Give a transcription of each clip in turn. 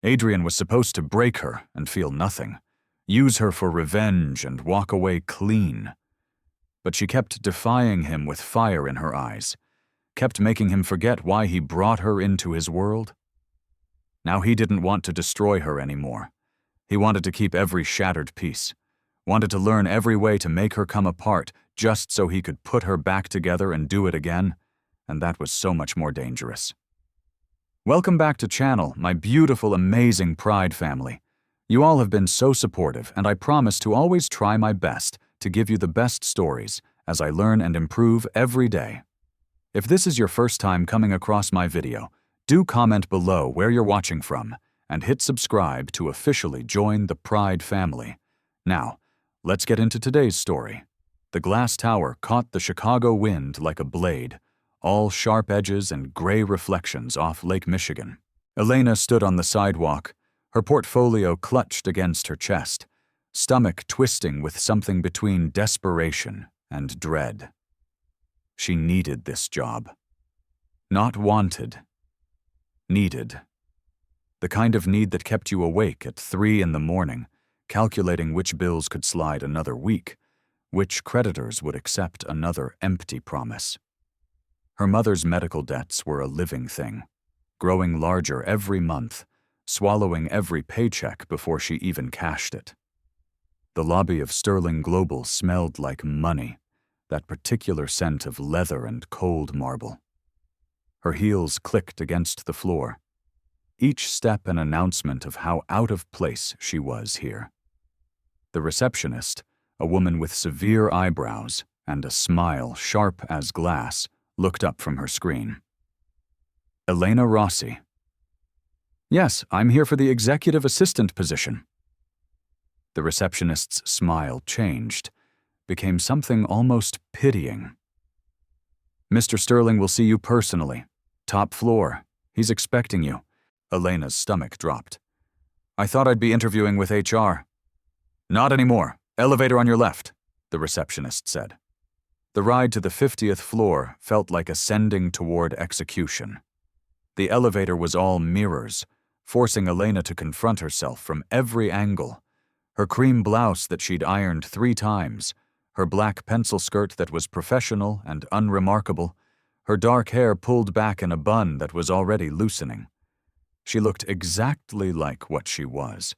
Adrian was supposed to break her and feel nothing, use her for revenge and walk away clean. But she kept defying him with fire in her eyes, kept making him forget why he brought her into his world. Now he didn't want to destroy her anymore. He wanted to keep every shattered piece, wanted to learn every way to make her come apart just so he could put her back together and do it again, and that was so much more dangerous. Welcome back to channel, my beautiful, amazing Pride family. You all have been so supportive, and I promise to always try my best to give you the best stories as I learn and improve every day. If this is your first time coming across my video, do comment below where you're watching from and hit subscribe to officially join the Pride family. Now, let's get into today's story. The glass tower caught the Chicago wind like a blade, all sharp edges and gray reflections off Lake Michigan. Elena stood on the sidewalk, her portfolio clutched against her chest, stomach twisting with something between desperation and dread. She needed this job. Not wanted. Needed. The kind of need that kept you awake at 3 in the morning, calculating which bills could slide another week, which creditors would accept another empty promise. Her mother's medical debts were a living thing, growing larger every month, swallowing every paycheck before she even cashed it. The lobby of Sterling Global smelled like money, that particular scent of leather and cold marble. Her heels clicked against the floor, each step an announcement of how out of place she was here. The receptionist, a woman with severe eyebrows and a smile sharp as glass, looked up from her screen. Elena Rossi. Yes, I'm here for the executive assistant position. The receptionist's smile changed, became something almost pitying. Mr. Sterling will see you personally. Top floor. He's expecting you. Elena's stomach dropped. I thought I'd be interviewing with HR. Not anymore. Elevator on your left, the receptionist said. The ride to the 50th floor felt like ascending toward execution. The elevator was all mirrors, forcing Elena to confront herself from every angle. Her cream blouse that she'd ironed 3 times, her black pencil skirt that was professional and unremarkable, her dark hair pulled back in a bun that was already loosening. She looked exactly like what she was,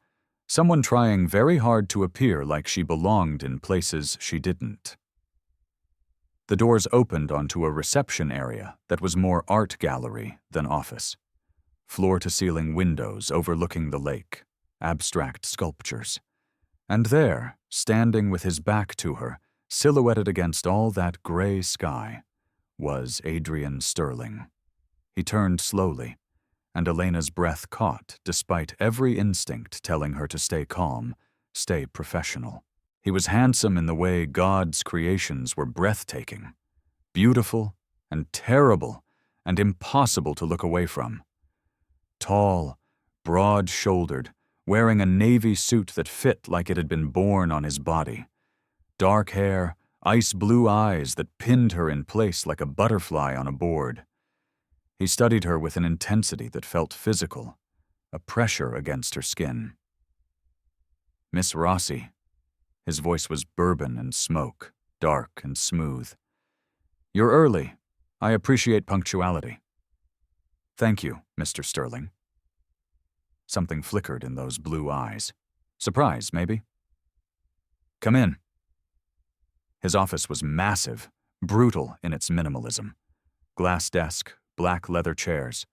someone trying very hard to appear like she belonged in places she didn't. The doors opened onto a reception area that was more art gallery than office. Floor-to-ceiling windows overlooking the lake, abstract sculptures. And there, standing with his back to her, silhouetted against all that gray sky, was Adrian Sterling. He turned slowly, and Elena's breath caught despite every instinct telling her to stay calm, stay professional. He was handsome in the way God's creations were breathtaking, beautiful and terrible and impossible to look away from. Tall, broad-shouldered, wearing a navy suit that fit like it had been born on his body. Dark hair, ice-blue eyes that pinned her in place like a butterfly on a board. He studied her with an intensity that felt physical, a pressure against her skin. Miss Rossi. His voice was bourbon and smoke, dark and smooth. You're early. I appreciate punctuality. Thank you, Mr. Sterling. Something flickered in those blue eyes. Surprise, maybe? Come in. His office was massive, brutal in its minimalism. Glass desk, black leather chairs.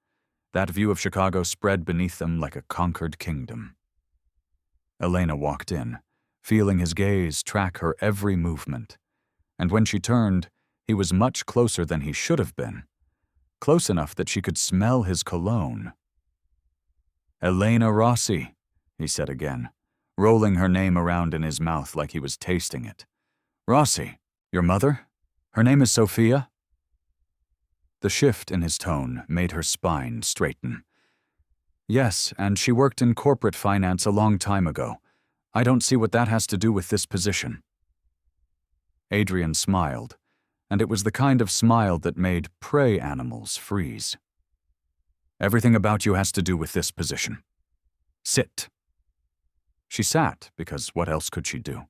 That view of Chicago spread beneath them like a conquered kingdom. Elena walked in, feeling his gaze track her every movement. And when she turned, he was much closer than he should have been. Close enough that she could smell his cologne. Elena Rossi, he said again, rolling her name around in his mouth like he was tasting it. Rossi, your mother? Her name is Sophia? The shift in his tone made her spine straighten. Yes, and she worked in corporate finance a long time ago. I don't see what that has to do with this position. Adrian smiled, and it was the kind of smile that made prey animals freeze. Everything about you has to do with this position. Sit. She sat because what else could she do?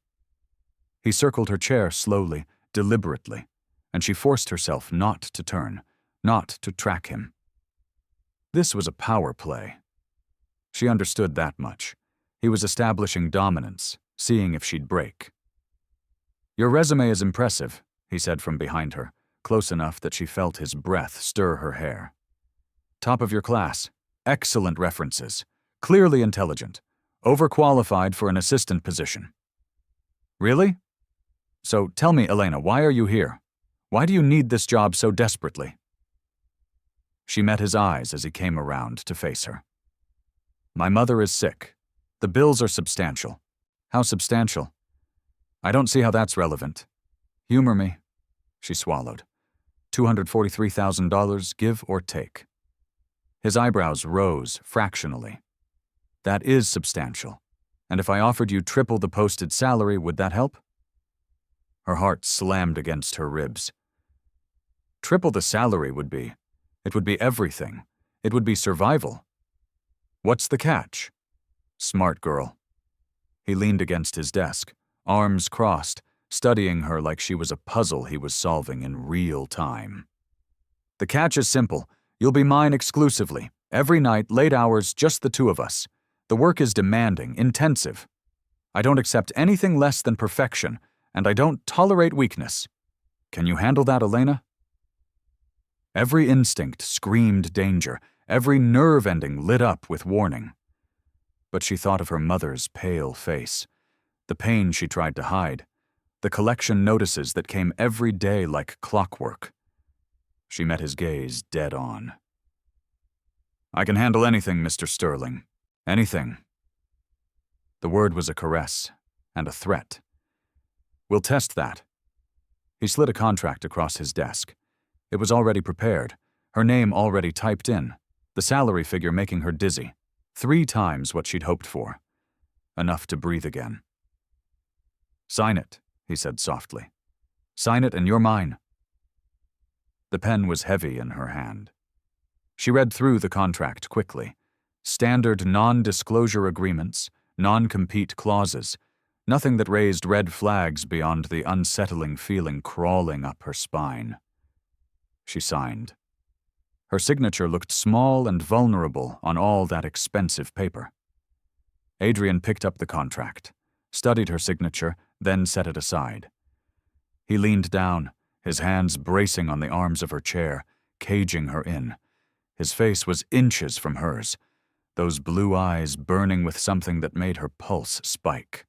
He circled her chair slowly, deliberately, and she forced herself not to turn, not to track him. This was a power play. She understood that much. He was establishing dominance, seeing if she'd break. "Your resume is impressive," he said from behind her, close enough that she felt his breath stir her hair. "Top of your class, excellent references, clearly intelligent, overqualified for an assistant position." "Really? So tell me, Elena, why are you here? Why do you need this job so desperately?" She met his eyes as he came around to face her. "My mother is sick. The bills are substantial." "How substantial?" "I don't see how that's relevant." "Humor me." She swallowed. $243,000, give or take. His eyebrows rose fractionally. "That is substantial. And if I offered you triple the posted salary, would that help?" Her heart slammed against her ribs. Triple the salary would be. It would be everything. It would be survival. What's the catch? Smart girl. He leaned against his desk, arms crossed, studying her like she was a puzzle he was solving in real time. "The catch is simple. You'll be mine exclusively. Every night, late hours, just the two of us. The work is demanding, intensive. I don't accept anything less than perfection, and I don't tolerate weakness. Can you handle that, Elena?" Every instinct screamed danger, every nerve ending lit up with warning. But she thought of her mother's pale face, the pain she tried to hide, the collection notices that came every day like clockwork. She met his gaze dead on. "I can handle anything, Mr. Sterling. Anything." The word was a caress and a threat. "We'll test that." He slid a contract across his desk. It was already prepared, her name already typed in, the salary figure making her dizzy, 3 times what she'd hoped for. Enough to breathe again. "Sign it," he said softly. "Sign it and you're mine." The pen was heavy in her hand. She read through the contract quickly. Standard non-disclosure agreements, non-compete clauses, nothing that raised red flags beyond the unsettling feeling crawling up her spine. She signed. Her signature looked small and vulnerable on all that expensive paper. Adrian picked up the contract, studied her signature, then set it aside. He leaned down, his hands bracing on the arms of her chair, caging her in. His face was inches from hers, those blue eyes burning with something that made her pulse spike.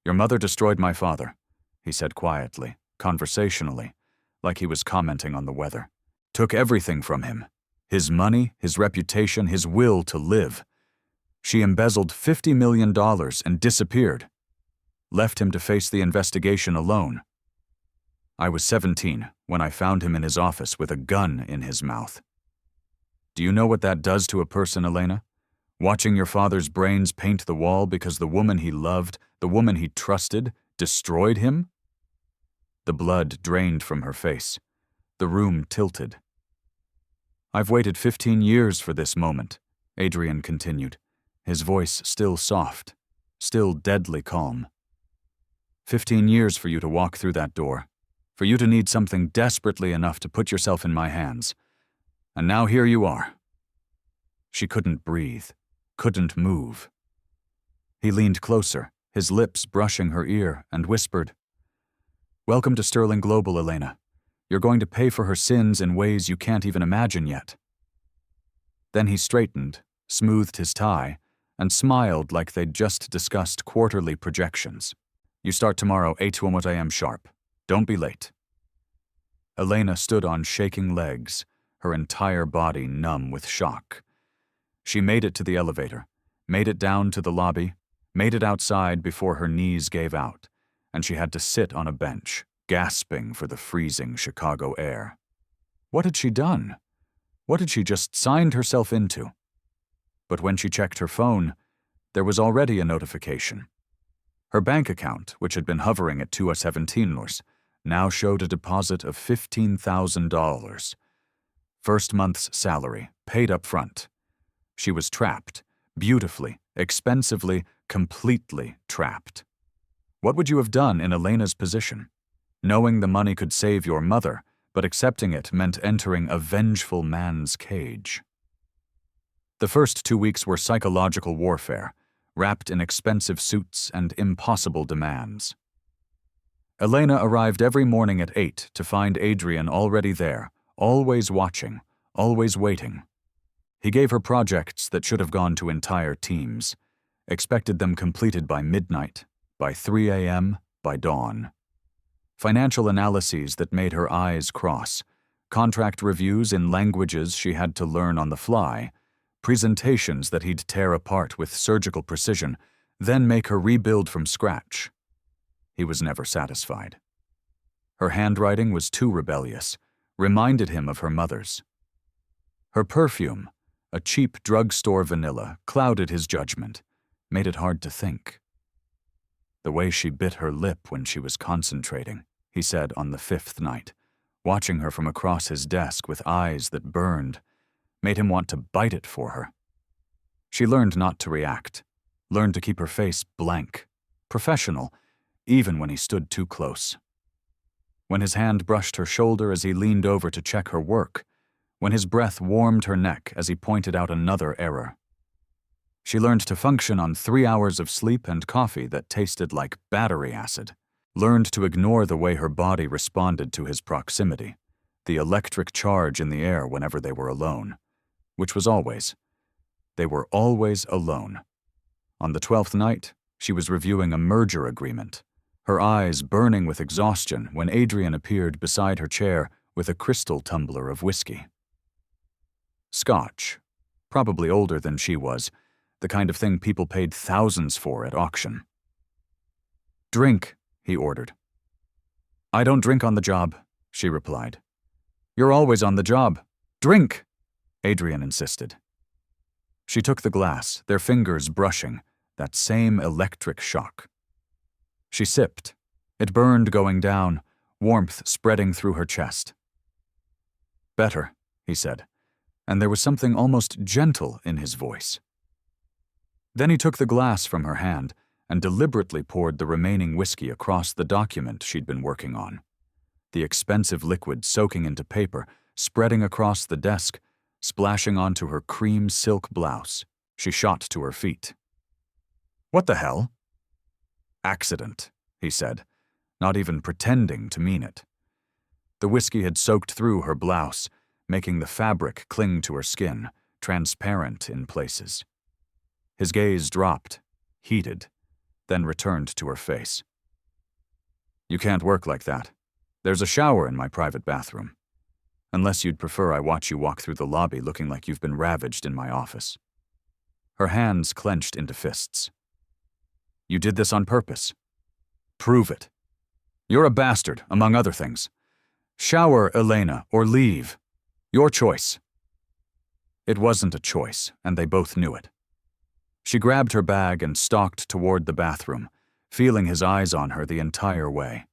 "Your mother destroyed my father," he said quietly, conversationally, like he was commenting on the weather. "Took everything from him. His money, his reputation, his will to live. She embezzled $50 million and disappeared. Left him to face the investigation alone. I was 17 when I found him in his office with a gun in his mouth. Do you know what that does to a person, Elena? Watching your father's brains paint the wall because the woman he loved, the woman he trusted, destroyed him?" The blood drained from her face. The room tilted. "I've waited 15 years for this moment," Adrian continued, his voice still soft, still deadly calm. 15 years for you to walk through that door, for you to need something desperately enough to put yourself in my hands. And now here you are." She couldn't breathe, couldn't move. He leaned closer, his lips brushing her ear, and whispered, "Welcome to Sterling Global, Elena. You're going to pay for her sins in ways you can't even imagine yet." Then he straightened, smoothed his tie, and smiled like they'd just discussed quarterly projections. "You start tomorrow 8 to 1 a.m. sharp. Don't be late." Elena stood on shaking legs, her entire body numb with shock. She made it to the elevator, made it down to the lobby, made it outside before her knees gave out, and she had to sit on a bench, gasping for the freezing Chicago air. What had she done? What had she just signed herself into? But when she checked her phone, there was already a notification. Her bank account, which had been hovering at 217, now showed a deposit of $15,000. First month's salary, paid up front. She was trapped, beautifully, expensively, completely trapped. What would you have done in Elena's position? Knowing the money could save your mother, but accepting it meant entering a vengeful man's cage. The first 2 weeks were psychological warfare, wrapped in expensive suits and impossible demands. Elena arrived every morning at 8 to find Adrian already there, always watching, always waiting. He gave her projects that should have gone to entire teams, expected them completed by midnight, by 3 a.m., by dawn. Financial analyses that made her eyes cross, contract reviews in languages she had to learn on the fly, presentations that he'd tear apart with surgical precision, then make her rebuild from scratch. He was never satisfied. Her handwriting was too rebellious, reminded him of her mother's. Her perfume, a cheap drugstore vanilla, clouded his judgment, made it hard to think. The way she bit her lip when she was concentrating, he said on the 5th night, watching her from across his desk with eyes that burned, made him want to bite it for her. She learned not to react, learned to keep her face blank, professional, even when he stood too close. When his hand brushed her shoulder as he leaned over to check her work, when his breath warmed her neck as he pointed out another error. She learned to function on 3 hours of sleep and coffee that tasted like battery acid, learned to ignore the way her body responded to his proximity, the electric charge in the air whenever they were alone, which was always. They were always alone. On the 12th night, she was reviewing a merger agreement, her eyes burning with exhaustion when Adrian appeared beside her chair with a crystal tumbler of whiskey. Scotch, probably older than she was, the kind of thing people paid thousands for at auction. "Drink," he ordered. "I don't drink on the job," she replied. "You're always on the job. Drink," Adrian insisted. She took the glass, their fingers brushing, that same electric shock. She sipped. It burned going down, warmth spreading through her chest. "Better," he said, and there was something almost gentle in his voice. Then he took the glass from her hand and deliberately poured the remaining whiskey across the document she'd been working on. The expensive liquid soaking into paper, spreading across the desk, splashing onto her cream silk blouse. She shot to her feet. "What the hell?" "Accident," he said, not even pretending to mean it. The whiskey had soaked through her blouse, making the fabric cling to her skin, transparent in places. His gaze dropped, heated, then returned to her face. "You can't work like that. There's a shower in my private bathroom. Unless you'd prefer I watch you walk through the lobby looking like you've been ravaged in my office." Her hands clenched into fists. "You did this on purpose. Prove it. You're a bastard, among other things. Shower, Elena, or leave. Your choice." It wasn't a choice, and they both knew it. She grabbed her bag and stalked toward the bathroom, feeling his eyes on her the entire way.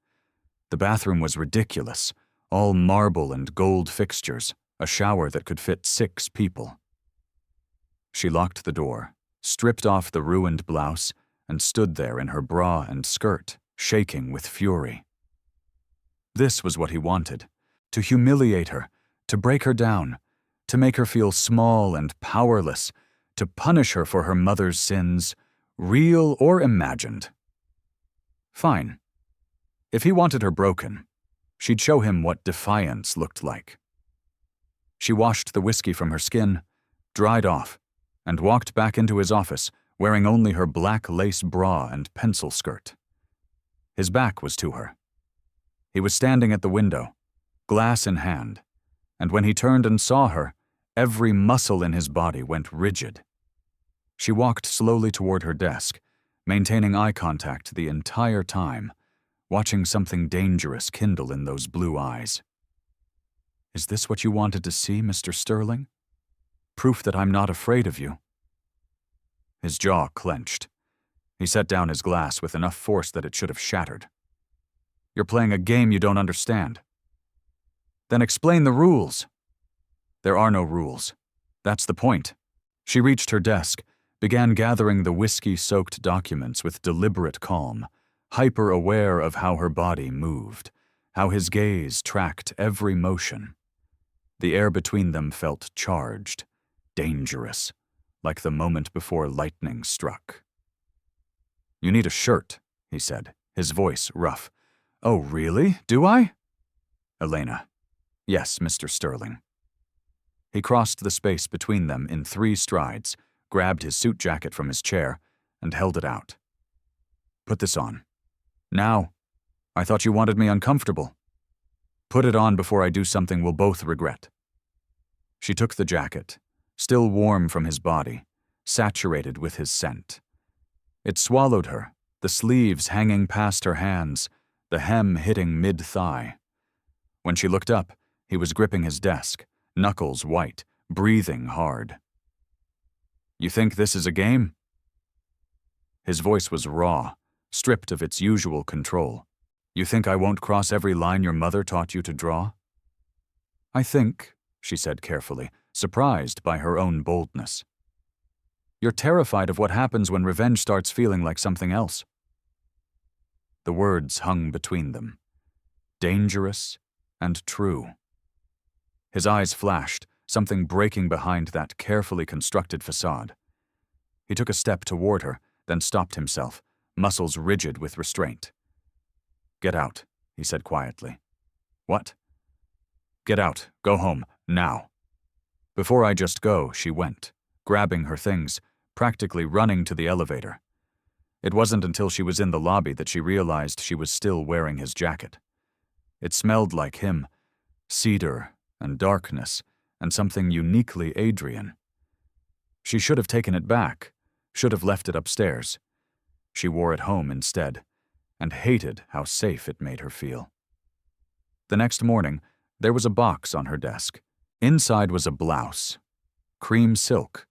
The bathroom was ridiculous, all marble and gold fixtures, a shower that could fit 6 people. She locked the door, stripped off the ruined blouse, and stood there in her bra and skirt, shaking with fury. This was what he wanted, to humiliate her, to break her down, to make her feel small and powerless, to punish her for her mother's sins, real or imagined. Fine. If he wanted her broken, she'd show him what defiance looked like. She washed the whiskey from her skin, dried off, and walked back into his office, wearing only her black lace bra and pencil skirt. His back was to her. He was standing at the window, glass in hand, and when he turned and saw her, every muscle in his body went rigid. She walked slowly toward her desk, maintaining eye contact the entire time, watching something dangerous kindle in those blue eyes. "Is this what you wanted to see, Mr. Sterling? Proof that I'm not afraid of you?" His jaw clenched. He set down his glass with enough force that it should have shattered. "You're playing a game you don't understand." "Then explain the rules." "There are no rules. That's the point." She reached her desk, began gathering the whiskey-soaked documents with deliberate calm, hyper-aware of how her body moved, how his gaze tracked every motion. The air between them felt charged, dangerous, like the moment before lightning struck. "You need a shirt," he said, his voice rough. "Oh, really? Do I?" "Elena." "Yes, Mr. Sterling." He crossed the space between them in 3 strides, grabbed his suit jacket from his chair, and held it out. "Put this on. Now. I thought you wanted me uncomfortable. Put it on before I do something we'll both regret." She took the jacket, still warm from his body, saturated with his scent. It swallowed her, the sleeves hanging past her hands, the hem hitting mid-thigh. When she looked up, he was gripping his desk, knuckles white, breathing hard. "You think this is a game?" His voice was raw, stripped of its usual control. "You think I won't cross every line your mother taught you to draw?" "I think," she said carefully, surprised by her own boldness. "You're terrified of what happens when revenge starts feeling like something else." The words hung between them. Dangerous and true. His eyes flashed, something breaking behind that carefully constructed facade. He took a step toward her, then stopped himself, muscles rigid with restraint. "Get out," he said quietly. "What?" "Get out. Go home. Now." Before I just go, she went, grabbing her things, practically running to the elevator. It wasn't until she was in the lobby that she realized she was still wearing his jacket. It smelled like him, cedar and darkness, and something uniquely Adrian. She should have taken it back, should have left it upstairs. She wore it home instead, and hated how safe it made her feel. The next morning, there was a box on her desk. Inside was a blouse. Cream silk.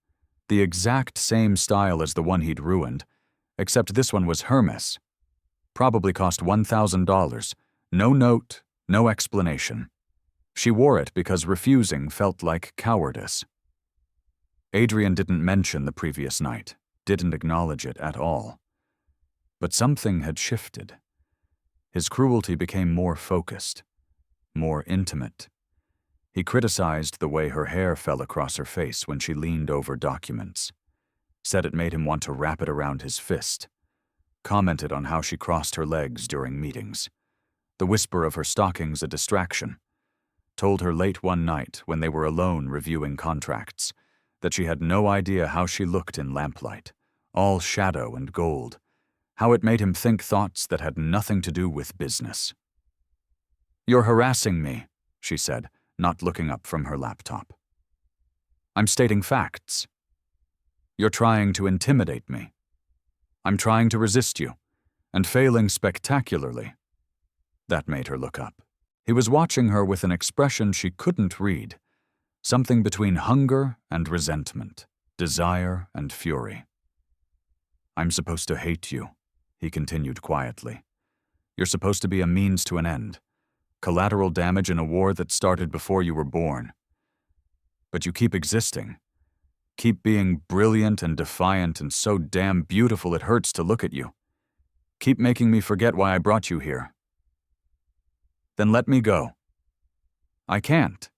The exact same style as the one he'd ruined, except this one was Hermes. Probably cost $1,000. No note, no explanation. She wore it because refusing felt like cowardice. Adrian didn't mention the previous night, didn't acknowledge it at all. But something had shifted. His cruelty became more focused, more intimate. He criticized the way her hair fell across her face when she leaned over documents, said it made him want to wrap it around his fist, commented on how she crossed her legs during meetings, the whisper of her stockings a distraction, told her late one night when they were alone reviewing contracts that she had no idea how she looked in lamplight, all shadow and gold, how it made him think thoughts that had nothing to do with business. "You're harassing me," she said, not looking up from her laptop. "I'm stating facts. You're trying to intimidate me. I'm trying to resist you, and failing spectacularly." That made her look up. He was watching her with an expression she couldn't read, something between hunger and resentment, desire and fury. "I'm supposed to hate you," he continued quietly. "You're supposed to be a means to an end, collateral damage in a war that started before you were born. But you keep existing, keep being brilliant and defiant and so damn beautiful it hurts to look at you. Keep making me forget why I brought you here." "Then let me go." "I can't."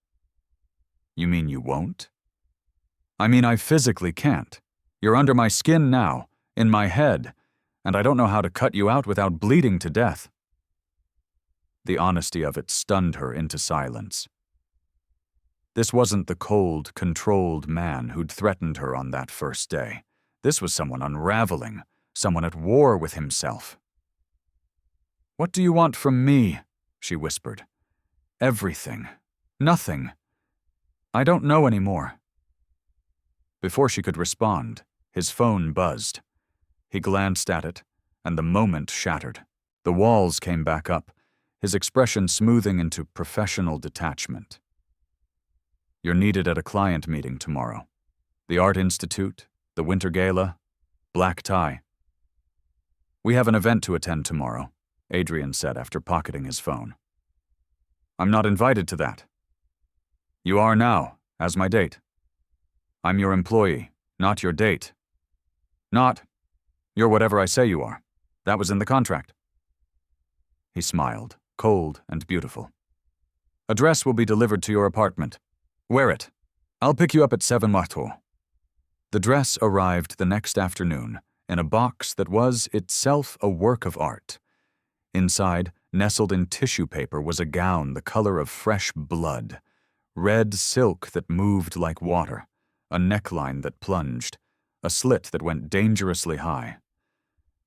"You mean you won't?" "I mean I physically can't. You're under my skin now, in my head, and I don't know how to cut you out without bleeding to death." The honesty of it stunned her into silence. This wasn't the cold, controlled man who'd threatened her on that first day. This was someone unraveling, someone at war with himself. "What do you want from me?" she whispered. "Everything. Nothing. I don't know anymore." Before she could respond, his phone buzzed. He glanced at it, and the moment shattered. The walls came back up, his expression smoothing into professional detachment. "You're needed at a client meeting tomorrow. The Art Institute, the Winter Gala, black tie." "We have an event to attend tomorrow," Adrian said after pocketing his phone. "I'm not invited to that." "You are now, as my date. I'm your employee, not your date." Not. You're whatever I say you are. That was in the contract. He smiled, cold and beautiful. A dress will be delivered to your apartment. Wear it. I'll pick you up at 7 Marteau. The dress arrived the next afternoon in a box that was itself a work of art. Inside, nestled in tissue paper, was a gown the color of fresh blood, red silk that moved like water, a neckline that plunged, a slit that went dangerously high.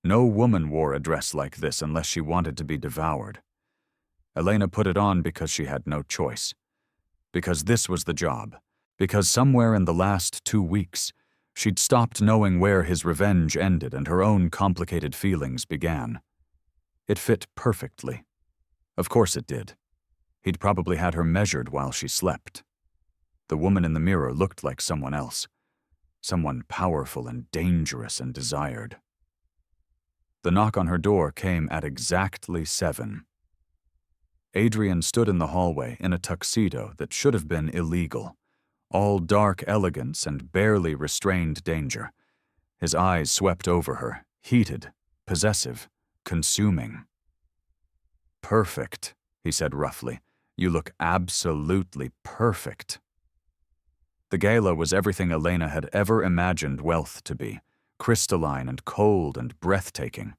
No woman wore a dress like this unless she wanted to be devoured. Elena put it on because she had no choice. Because this was the job. Because somewhere in the last 2 weeks, she'd stopped knowing where his revenge ended and her own complicated feelings began. It fit perfectly. Of course it did. He'd probably had her measured while she slept. The woman in the mirror looked like someone else. Someone powerful and dangerous and desired. The knock on her door came at exactly 7. Adrian stood in the hallway in a tuxedo that should have been illegal. All dark elegance and barely restrained danger. His eyes swept over her, heated, possessive, consuming. Perfect, he said roughly. You look absolutely perfect. The gala was everything Elena had ever imagined wealth to be, crystalline and cold and breathtaking.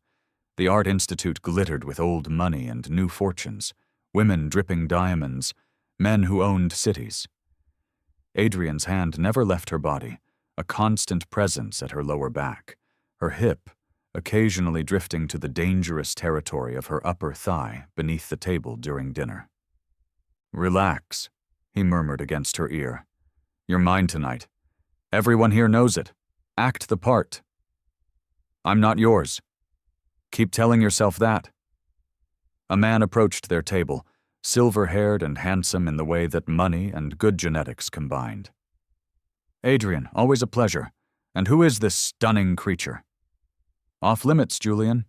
The Art Institute glittered with old money and new fortunes, women dripping diamonds, men who owned cities. Adrian's hand never left her body, a constant presence at her lower back, her hip occasionally drifting to the dangerous territory of her upper thigh beneath the table during dinner. Relax, he murmured against her ear. You're mine tonight. Everyone here knows it. Act the part. I'm not yours. Keep telling yourself that. A man approached their table, silver-haired and handsome in the way that money and good genetics combined. Adrian, always a pleasure. And who is this stunning creature? Off limits, Julian.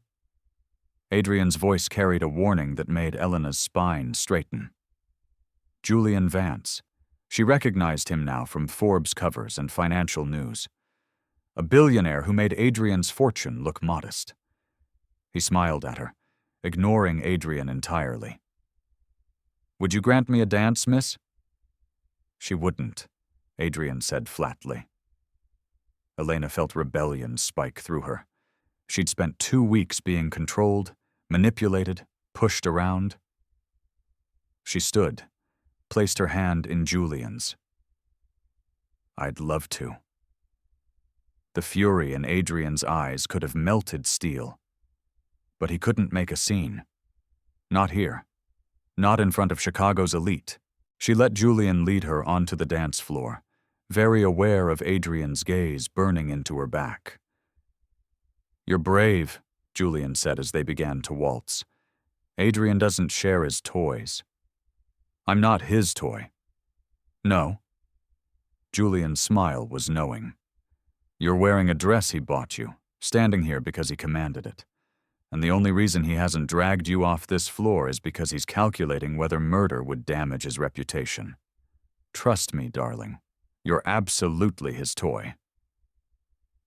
Adrian's voice carried a warning that made Elena's spine straighten. Julian Vance. She recognized him now from Forbes covers and financial news. A billionaire who made Adrian's fortune look modest. He smiled at her, ignoring Adrian entirely. Would you grant me a dance, miss? She wouldn't, Adrian said flatly. Elena felt rebellion spike through her. She'd spent 2 weeks being controlled, manipulated, pushed around. She stood, placed her hand in Julian's. I'd love to. The fury in Adrian's eyes could have melted steel. But he couldn't make a scene. Not here. Not in front of Chicago's elite. She let Julian lead her onto the dance floor, very aware of Adrian's gaze burning into her back. You're brave, Julian said as they began to waltz. Adrian doesn't share his toys. I'm not his toy. No. Julian's smile was knowing. You're wearing a dress he bought you, standing here because he commanded it. And the only reason he hasn't dragged you off this floor is because he's calculating whether murder would damage his reputation. Trust me, darling. You're absolutely his toy.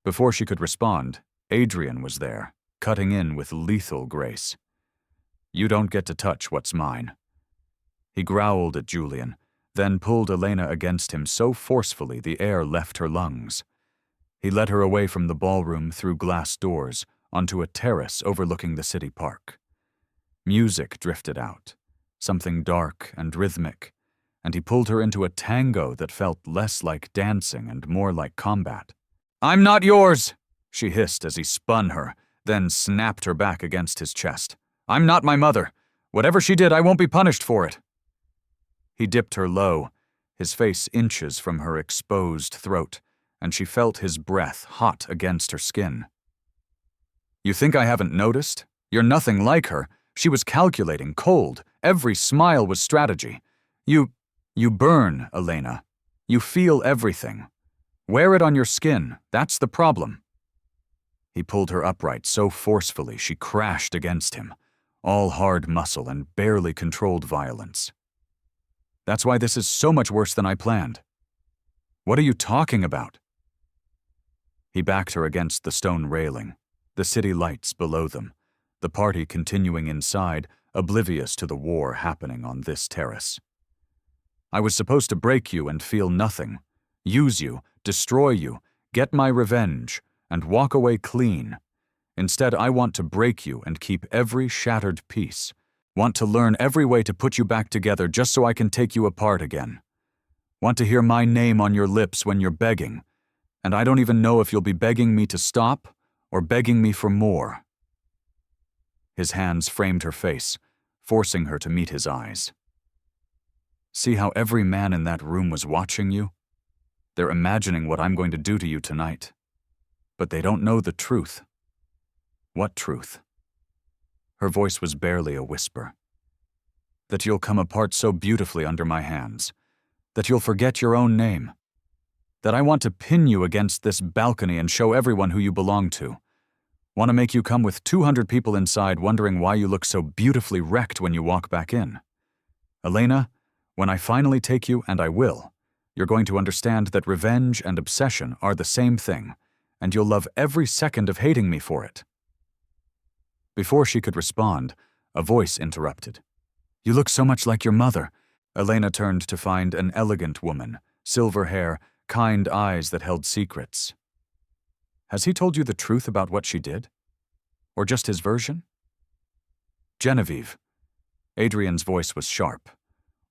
Before she could respond, Adrian was there, cutting in with lethal grace. You don't get to touch what's mine. He growled at Julian, then pulled Elena against him so forcefully the air left her lungs. He led her away from the ballroom through glass doors, onto a terrace overlooking the city park. Music drifted out, something dark and rhythmic, and he pulled her into a tango that felt less like dancing and more like combat. I'm not yours, she hissed as he spun her, then snapped her back against his chest. I'm not my mother. Whatever she did, I won't be punished for it. He dipped her low, his face inches from her exposed throat, and she felt his breath hot against her skin. You think I haven't noticed? You're nothing like her. She was calculating, cold. Every smile was strategy. You burn, Elena. You feel everything. Wear it on your skin. That's the problem. He pulled her upright so forcefully she crashed against him, all hard muscle and barely controlled violence. That's why this is so much worse than I planned. What are you talking about? He backed her against the stone railing, the city lights below them, the party continuing inside, oblivious to the war happening on this terrace. I was supposed to break you and feel nothing, use you, destroy you, get my revenge, and walk away clean. Instead, I want to break you and keep every shattered piece. Want to learn every way to put you back together just so I can take you apart again. Want to hear my name on your lips when you're begging, and I don't even know if you'll be begging me to stop or begging me for more. His hands framed her face, forcing her to meet his eyes. See how every man in that room was watching you? They're imagining what I'm going to do to you tonight. But they don't know the truth. What truth? Her voice was barely a whisper. That you'll come apart so beautifully under my hands. That you'll forget your own name. That I want to pin you against this balcony and show everyone who you belong to. Want to make you come with 200 people inside wondering why you look so beautifully wrecked when you walk back in. Elena, when I finally take you, and I will, you're going to understand that revenge and obsession are the same thing, and you'll love every second of hating me for it. Before she could respond, a voice interrupted. You look so much like your mother. Elena turned to find an elegant woman, silver hair, kind eyes that held secrets. Has he told you the truth about what she did? Or just his version? Genevieve. Adrian's voice was sharp.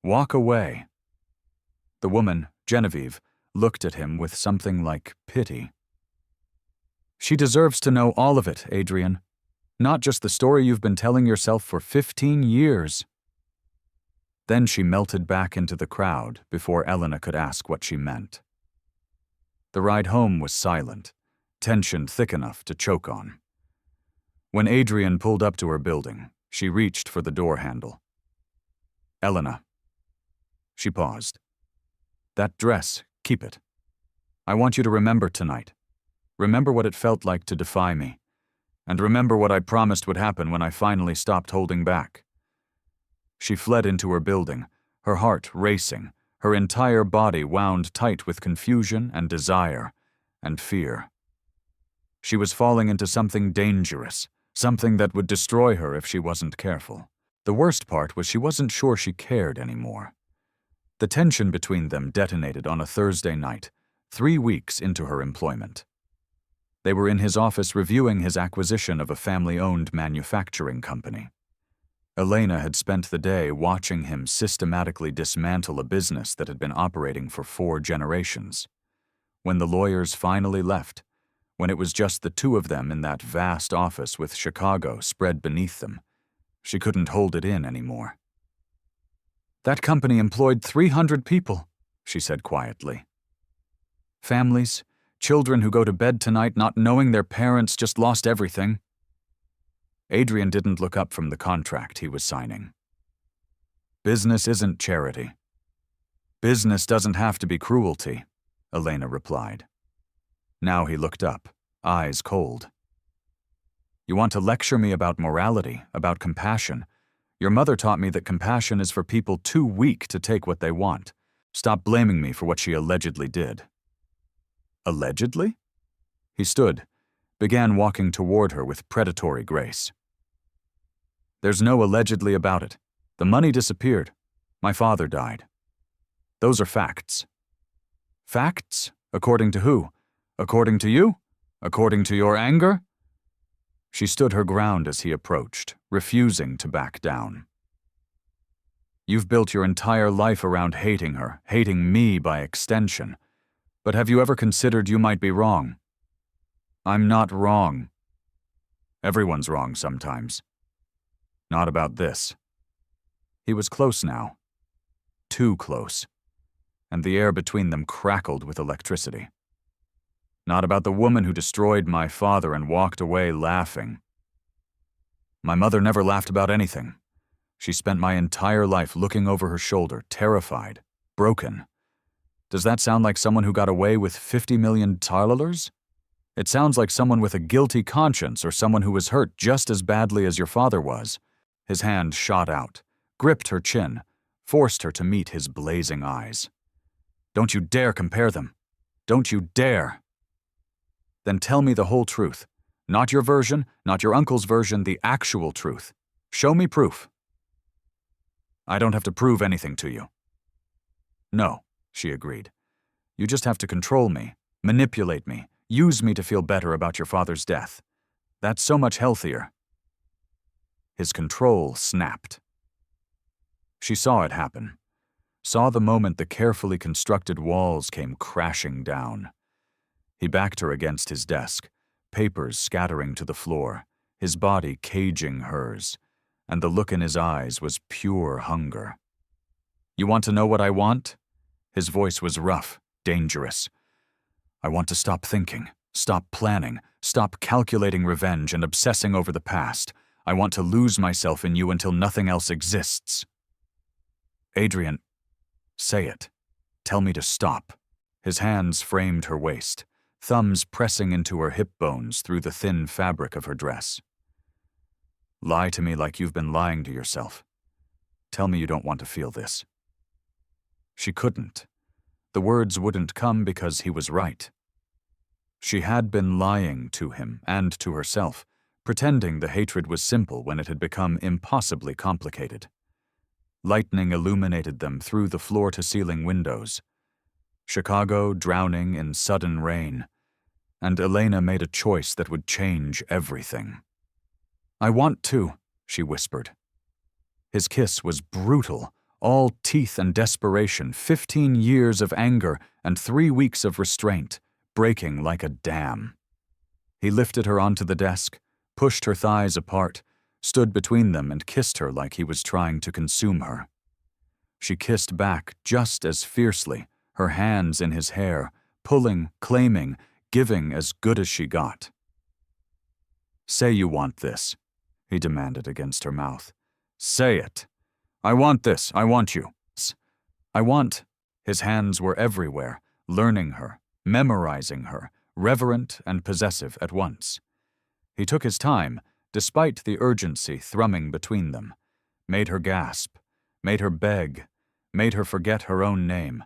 Walk away. The woman, Genevieve, looked at him with something like pity. She deserves to know all of it, Adrian. Not just the story you've been telling yourself for 15 years. Then she melted back into the crowd before Elena could ask what she meant. The ride home was silent, tension thick enough to choke on. When Adrian pulled up to her building, she reached for the door handle. Elena. She paused. That dress, keep it. I want you to remember tonight. Remember what it felt like to defy me. And remember what I promised would happen when I finally stopped holding back. She fled into her building, her heart racing, her entire body wound tight with confusion and desire and fear. She was falling into something dangerous, something that would destroy her if she wasn't careful. The worst part was she wasn't sure she cared anymore. The tension between them detonated on a Thursday night, 3 weeks into her employment. They were in his office reviewing his acquisition of a family-owned manufacturing company. Elena had spent the day watching him systematically dismantle a business that had been operating for 4 generations. When the lawyers finally left, when it was just the two of them in that vast office with Chicago spread beneath them, she couldn't hold it in anymore. That company employed 300 people, she said quietly. Families, children who go to bed tonight not knowing their parents just lost everything. Adrian didn't look up from the contract he was signing. Business isn't charity. Business doesn't have to be cruelty, Elena replied. Now he looked up, eyes cold. You want to lecture me about morality, about compassion? Your mother taught me that compassion is for people too weak to take what they want. Stop blaming me for what she allegedly did. Allegedly? He stood, began walking toward her with predatory grace. There's no allegedly about it. The money disappeared. My father died. Those are facts. Facts? According to who? According to you? According to your anger? She stood her ground as he approached, refusing to back down. You've built your entire life around hating her, hating me by extension. But have you ever considered you might be wrong? I'm not wrong. Everyone's wrong sometimes. Not about this. He was close now. Too close. And the air between them crackled with electricity. Not about the woman who destroyed my father and walked away laughing. My mother never laughed about anything. She spent my entire life looking over her shoulder, terrified, broken. Does that sound like someone who got away with 50 million $? It sounds like someone with a guilty conscience or someone who was hurt just as badly as your father was. His hand shot out, gripped her chin, forced her to meet his blazing eyes. Don't you dare compare them. Don't you dare. Then tell me the whole truth. Not your version, not your uncle's version, the actual truth. Show me proof. I don't have to prove anything to you. No, she agreed. You just have to control me, manipulate me, use me to feel better about your father's death. That's so much healthier. His control snapped. She saw it happen, saw the moment the carefully constructed walls came crashing down. He backed her against his desk, papers scattering to the floor, his body caging hers, and the look in his eyes was pure hunger. You want to know what I want? His voice was rough, dangerous. I want to stop thinking, stop planning, stop calculating revenge and obsessing over the past. I want to lose myself in you until nothing else exists. Adrian, say it. Tell me to stop. His hands framed her waist, thumbs pressing into her hip bones through the thin fabric of her dress. Lie to me like you've been lying to yourself. Tell me you don't want to feel this. She couldn't. The words wouldn't come because he was right. She had been lying to him and to herself, pretending the hatred was simple when it had become impossibly complicated. Lightning illuminated them through the floor-to-ceiling windows. Chicago drowning in sudden rain, and Elena made a choice that would change everything. I want to, she whispered. His kiss was brutal, all teeth and desperation, 15 years of anger and 3 weeks of restraint, breaking like a dam. He lifted her onto the desk, pushed her thighs apart, stood between them and kissed her like he was trying to consume her. She kissed back just as fiercely, her hands in his hair, pulling, claiming, giving as good as she got. Say you want this, he demanded against her mouth. Say it. I want this. I want you. I want. His hands were everywhere, learning her, memorizing her, reverent and possessive at once. He took his time, despite the urgency thrumming between them, made her gasp, made her beg, made her forget her own name,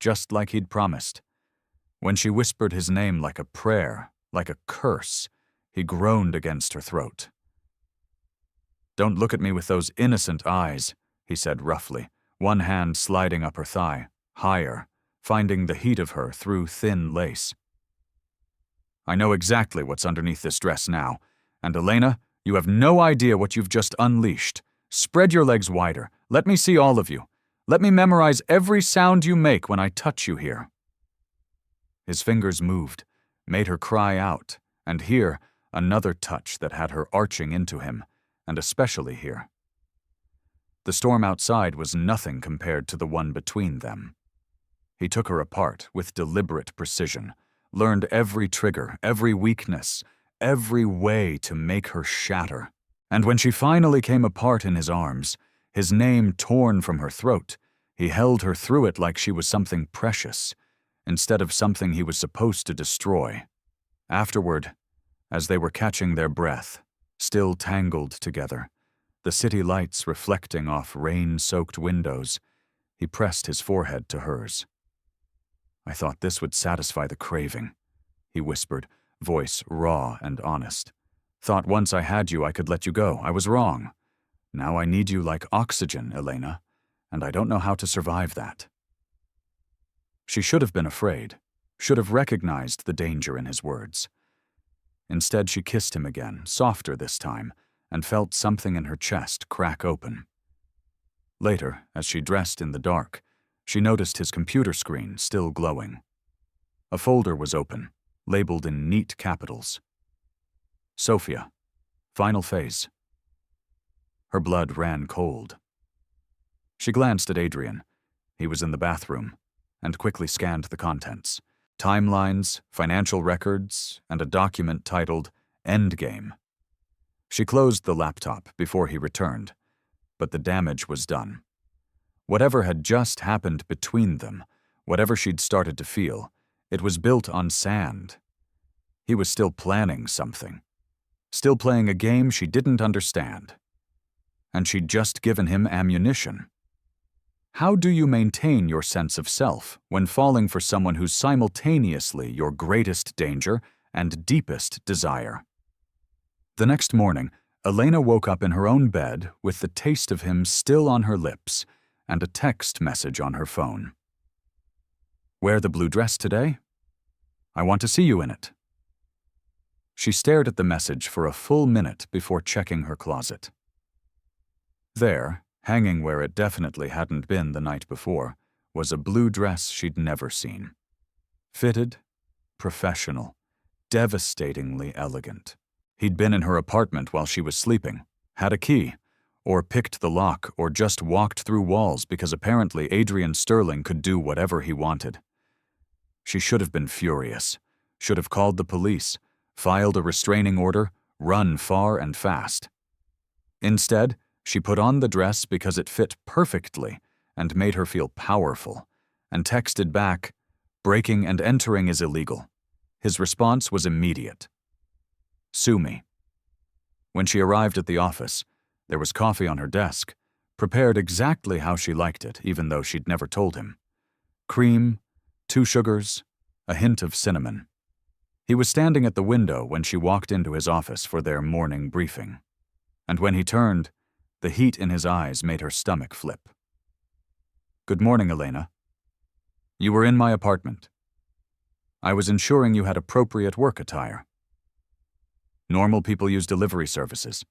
just like he'd promised. When she whispered his name like a prayer, like a curse, he groaned against her throat. Don't look at me with those innocent eyes, he said roughly, one hand sliding up her thigh, higher, finding the heat of her through thin lace. I know exactly what's underneath this dress now, and Elena, you have no idea what you've just unleashed. Spread your legs wider. Let me see all of you. Let me memorize every sound you make when I touch you here. His fingers moved, made her cry out, and here, another touch that had her arching into him, and especially here. The storm outside was nothing compared to the one between them. He took her apart with deliberate precision, learned every trigger, every weakness, every way to make her shatter. And when she finally came apart in his arms, his name torn from her throat, he held her through it like she was something precious, instead of something he was supposed to destroy. Afterward, as they were catching their breath, still tangled together, the city lights reflecting off rain-soaked windows, he pressed his forehead to hers. I thought this would satisfy the craving, he whispered, voice raw and honest. Thought once I had you I could let you go. I was wrong. Now I need you like oxygen, Elena, and I don't know how to survive that. She should have been afraid, should have recognized the danger in his words. Instead, she kissed him again, softer this time, and felt something in her chest crack open. Later, as she dressed in the dark, she noticed his computer screen still glowing. A folder was open, labeled in neat capitals. Sophia, final phase. Her blood ran cold. She glanced at Adrian. He was in the bathroom, and quickly scanned the contents. Timelines, financial records, and a document titled Endgame. She closed the laptop before he returned, but the damage was done. Whatever had just happened between them, whatever she'd started to feel, it was built on sand. He was still planning something, still playing a game she didn't understand. And she'd just given him ammunition. How do you maintain your sense of self when falling for someone who's simultaneously your greatest danger and deepest desire. The next morning, Elena woke up in her own bed with the taste of him still on her lips and a text message on her phone. "Wear the blue dress today? I want to see you in it." She stared at the message for a full minute before checking her closet. There, hanging where it definitely hadn't been the night before, was a blue dress she'd never seen. Fitted, professional, devastatingly elegant. He'd been in her apartment while she was sleeping, had a key, or picked the lock, or just walked through walls because apparently Adrian Sterling could do whatever he wanted. She should have been furious, should have called the police, filed a restraining order, run far and fast. Instead, she put on the dress because it fit perfectly and made her feel powerful, and texted back, "Breaking and entering is illegal." His response was immediate. "Sue me." When she arrived at the office, there was coffee on her desk, prepared exactly how she liked it, even though she'd never told him. Cream, 2 sugars, a hint of cinnamon. He was standing at the window when she walked into his office for their morning briefing. And when he turned, the heat in his eyes made her stomach flip. "Good morning, Elena. You were in my apartment. I was ensuring you had appropriate work attire. Normal people use delivery services.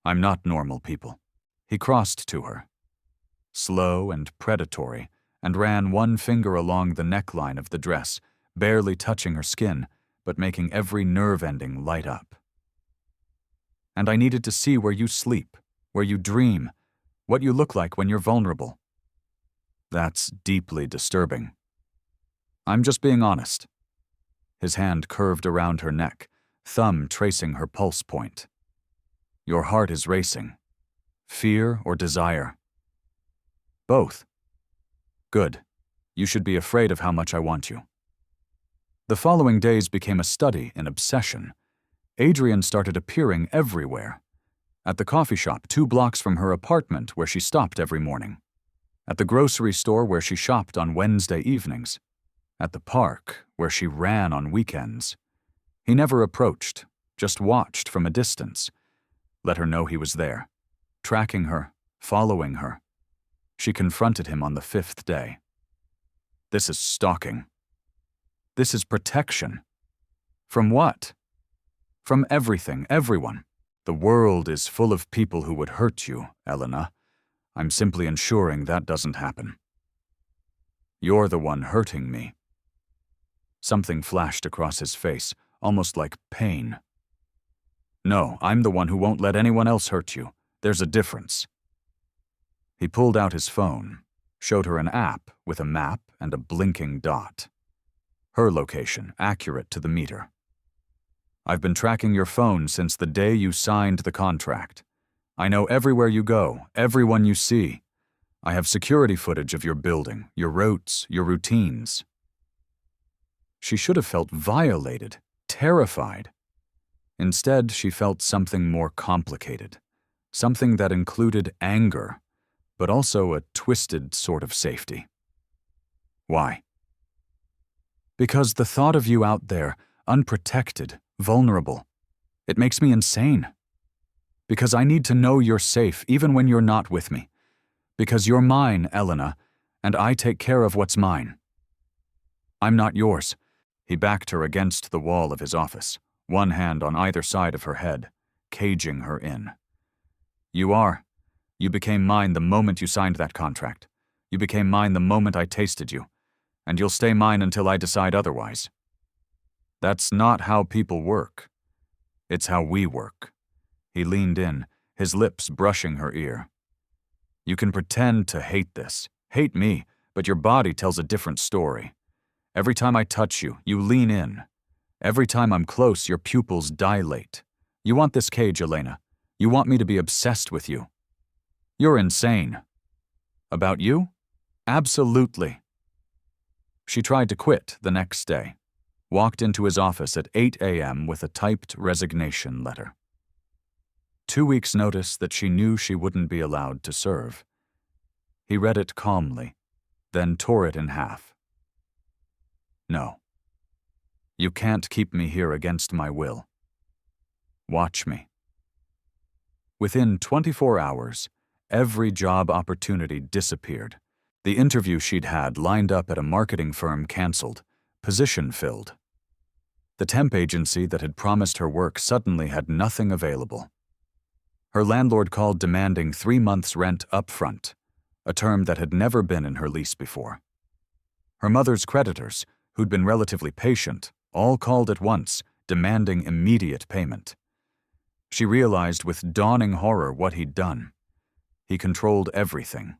I'm not normal people." He crossed to her, slow and predatory, and ran one finger along the neckline of the dress, barely touching her skin, but making every nerve ending light up. "And I needed to see where you sleep, where you dream, what you look like when you're vulnerable. That's deeply disturbing. I'm just being honest." His hand curved around her neck, thumb tracing her pulse point. "Your heart is racing. Fear or desire?" "Both." "Good. You should be afraid of how much I want you." The following days became a study in obsession. Adrian started appearing everywhere. At the coffee shop 2 blocks from her apartment where she stopped every morning. At the grocery store where she shopped on Wednesday evenings. At the park where she ran on weekends. He never approached, just watched from a distance. Let her know he was there, tracking her, following her. She confronted him on the 5th day. "This is stalking. This is protection. From what?" "From everything, everyone. The world is full of people who would hurt you, Elena. I'm simply ensuring that doesn't happen." "You're the one hurting me." Something flashed across his face, almost like pain. "No, I'm the one who won't let anyone else hurt you. There's a difference." He pulled out his phone, showed her an app with a map and a blinking dot. Her location, accurate to the meter. "I've been tracking your phone since the day you signed the contract. I know everywhere you go, everyone you see. I have security footage of your building, your routes, your routines." She should have felt violated, terrified. Instead, she felt something more complicated, something that included anger, but also a twisted sort of safety. "Why?" "Because the thought of you out there, unprotected, vulnerable, it makes me insane. Because I need to know you're safe even when you're not with me. Because you're mine, Elena, and I take care of what's mine." "I'm not yours." He backed her against the wall of his office, one hand on either side of her head, caging her in. "You are. You became mine the moment you signed that contract. You became mine the moment I tasted you. And you'll stay mine until I decide otherwise." "That's not how people work. It's how we work." He leaned in, his lips brushing her ear. "You can pretend to hate this, hate me, but your body tells a different story. Every time I touch you, you lean in. Every time I'm close, your pupils dilate. You want this cage, Elena. You want me to be obsessed with you. You're insane." "About you? Absolutely." She tried to quit the next day, walked into his office at 8 a.m. with a typed resignation letter. 2 weeks' notice that she knew she wouldn't be allowed to serve. He read it calmly, then tore it in half. "No. You can't keep me here against my will. Watch me." Within 24 hours, every job opportunity disappeared. The interview she'd had lined up at a marketing firm canceled, position filled. The temp agency that had promised her work suddenly had nothing available. Her landlord called demanding 3 months' rent upfront, a term that had never been in her lease before. Her mother's creditors, who'd been relatively patient, all called at once, demanding immediate payment. She realized with dawning horror what he'd done. He controlled everything.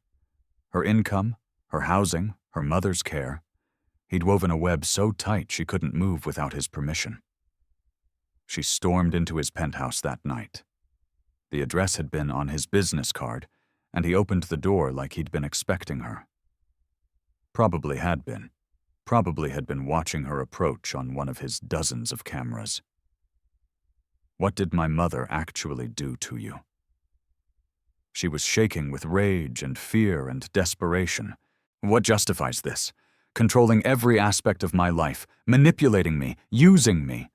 Her income, her housing, her mother's care. He'd woven a web so tight she couldn't move without his permission. She stormed into his penthouse that night. The address had been on his business card, and he opened the door like he'd been expecting her. Probably had been. Probably had been watching her approach on one of his dozens of cameras. "What did my mother actually do to you?" She was shaking with rage and fear and desperation. "What justifies this? Controlling every aspect of my life, manipulating me, using me.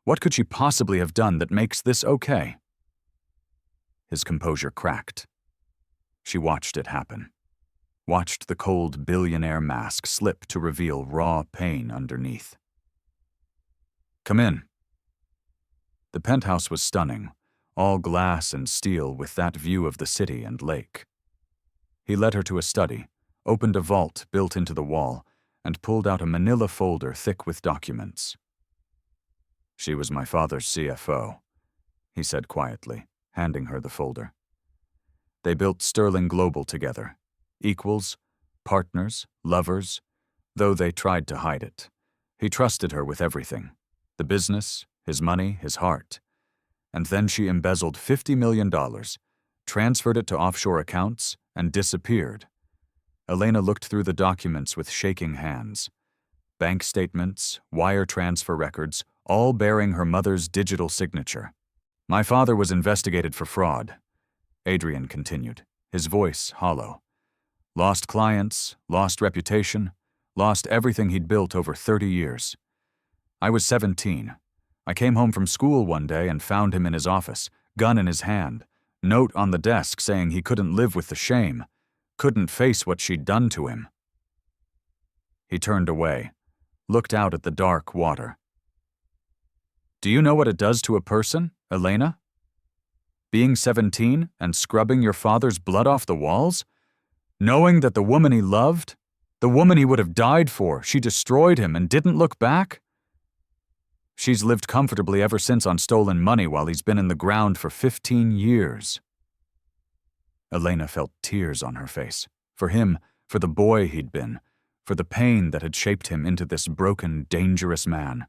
What could she possibly have done that makes this okay?" His composure cracked. She watched it happen. Watched the cold billionaire mask slip to reveal raw pain underneath. "Come in." The penthouse was stunning, all glass and steel with that view of the city and lake. He led her to a study, opened a vault built into the wall, and pulled out a manila folder thick with documents. "She was my father's CFO," he said quietly, handing her the folder. They built Sterling Global together, equals, partners, lovers, though they tried to hide it. He trusted her with everything, the business, his money, his heart. And then she embezzled $50 million, transferred it to offshore accounts, and disappeared. Elena looked through the documents with shaking hands. Bank statements, wire transfer records, all bearing her mother's digital signature. "My father was investigated for fraud," Adrian continued, his voice hollow. "Lost clients, lost reputation, lost everything he'd built over 30 years. I was 17. I came home from school one day and found him in his office, gun in his hand, note on the desk saying he couldn't live with the shame, couldn't face what she'd done to him." He turned away, looked out at the dark water. "Do you know what it does to a person, Elena? Being 17 and scrubbing your father's blood off the walls? Knowing that the woman he loved, the woman he would have died for, she destroyed him and didn't look back? She's lived comfortably ever since on stolen money while he's been in the ground for 15 years. Elena felt tears on her face. For him, for the boy he'd been, for the pain that had shaped him into this broken, dangerous man.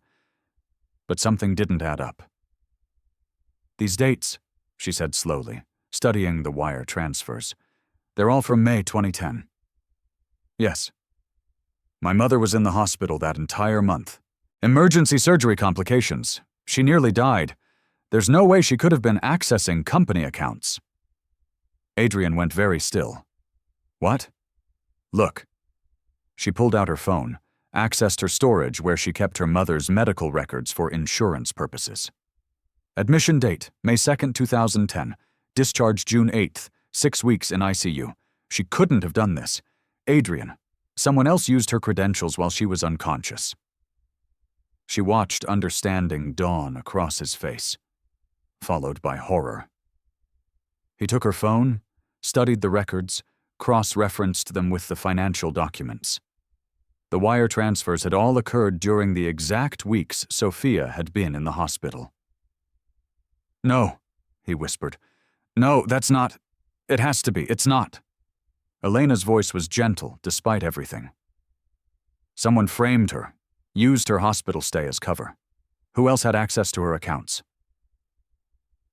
But something didn't add up. "These dates," she said slowly, studying the wire transfers, "they're all from May 2010. Yes. My mother was in the hospital that entire month. Emergency surgery complications. She nearly died. There's no way she could have been accessing company accounts." Adrian went very still. "What?" "Look." She pulled out her phone, accessed her storage where she kept her mother's medical records for insurance purposes. "Admission date, May 2nd, 2010. Discharge June 8th. 6 weeks in ICU. She couldn't have done this. Adrian. Someone else used her credentials while she was unconscious." She watched understanding dawn across his face, followed by horror. He took her phone, studied the records, cross-referenced them with the financial documents. The wire transfers had all occurred during the exact weeks Sophia had been in the hospital. "No," he whispered. "No, that's not. It has to be. It's not." Elena's voice was gentle, despite everything. "Someone framed her, used her hospital stay as cover. Who else had access to her accounts?"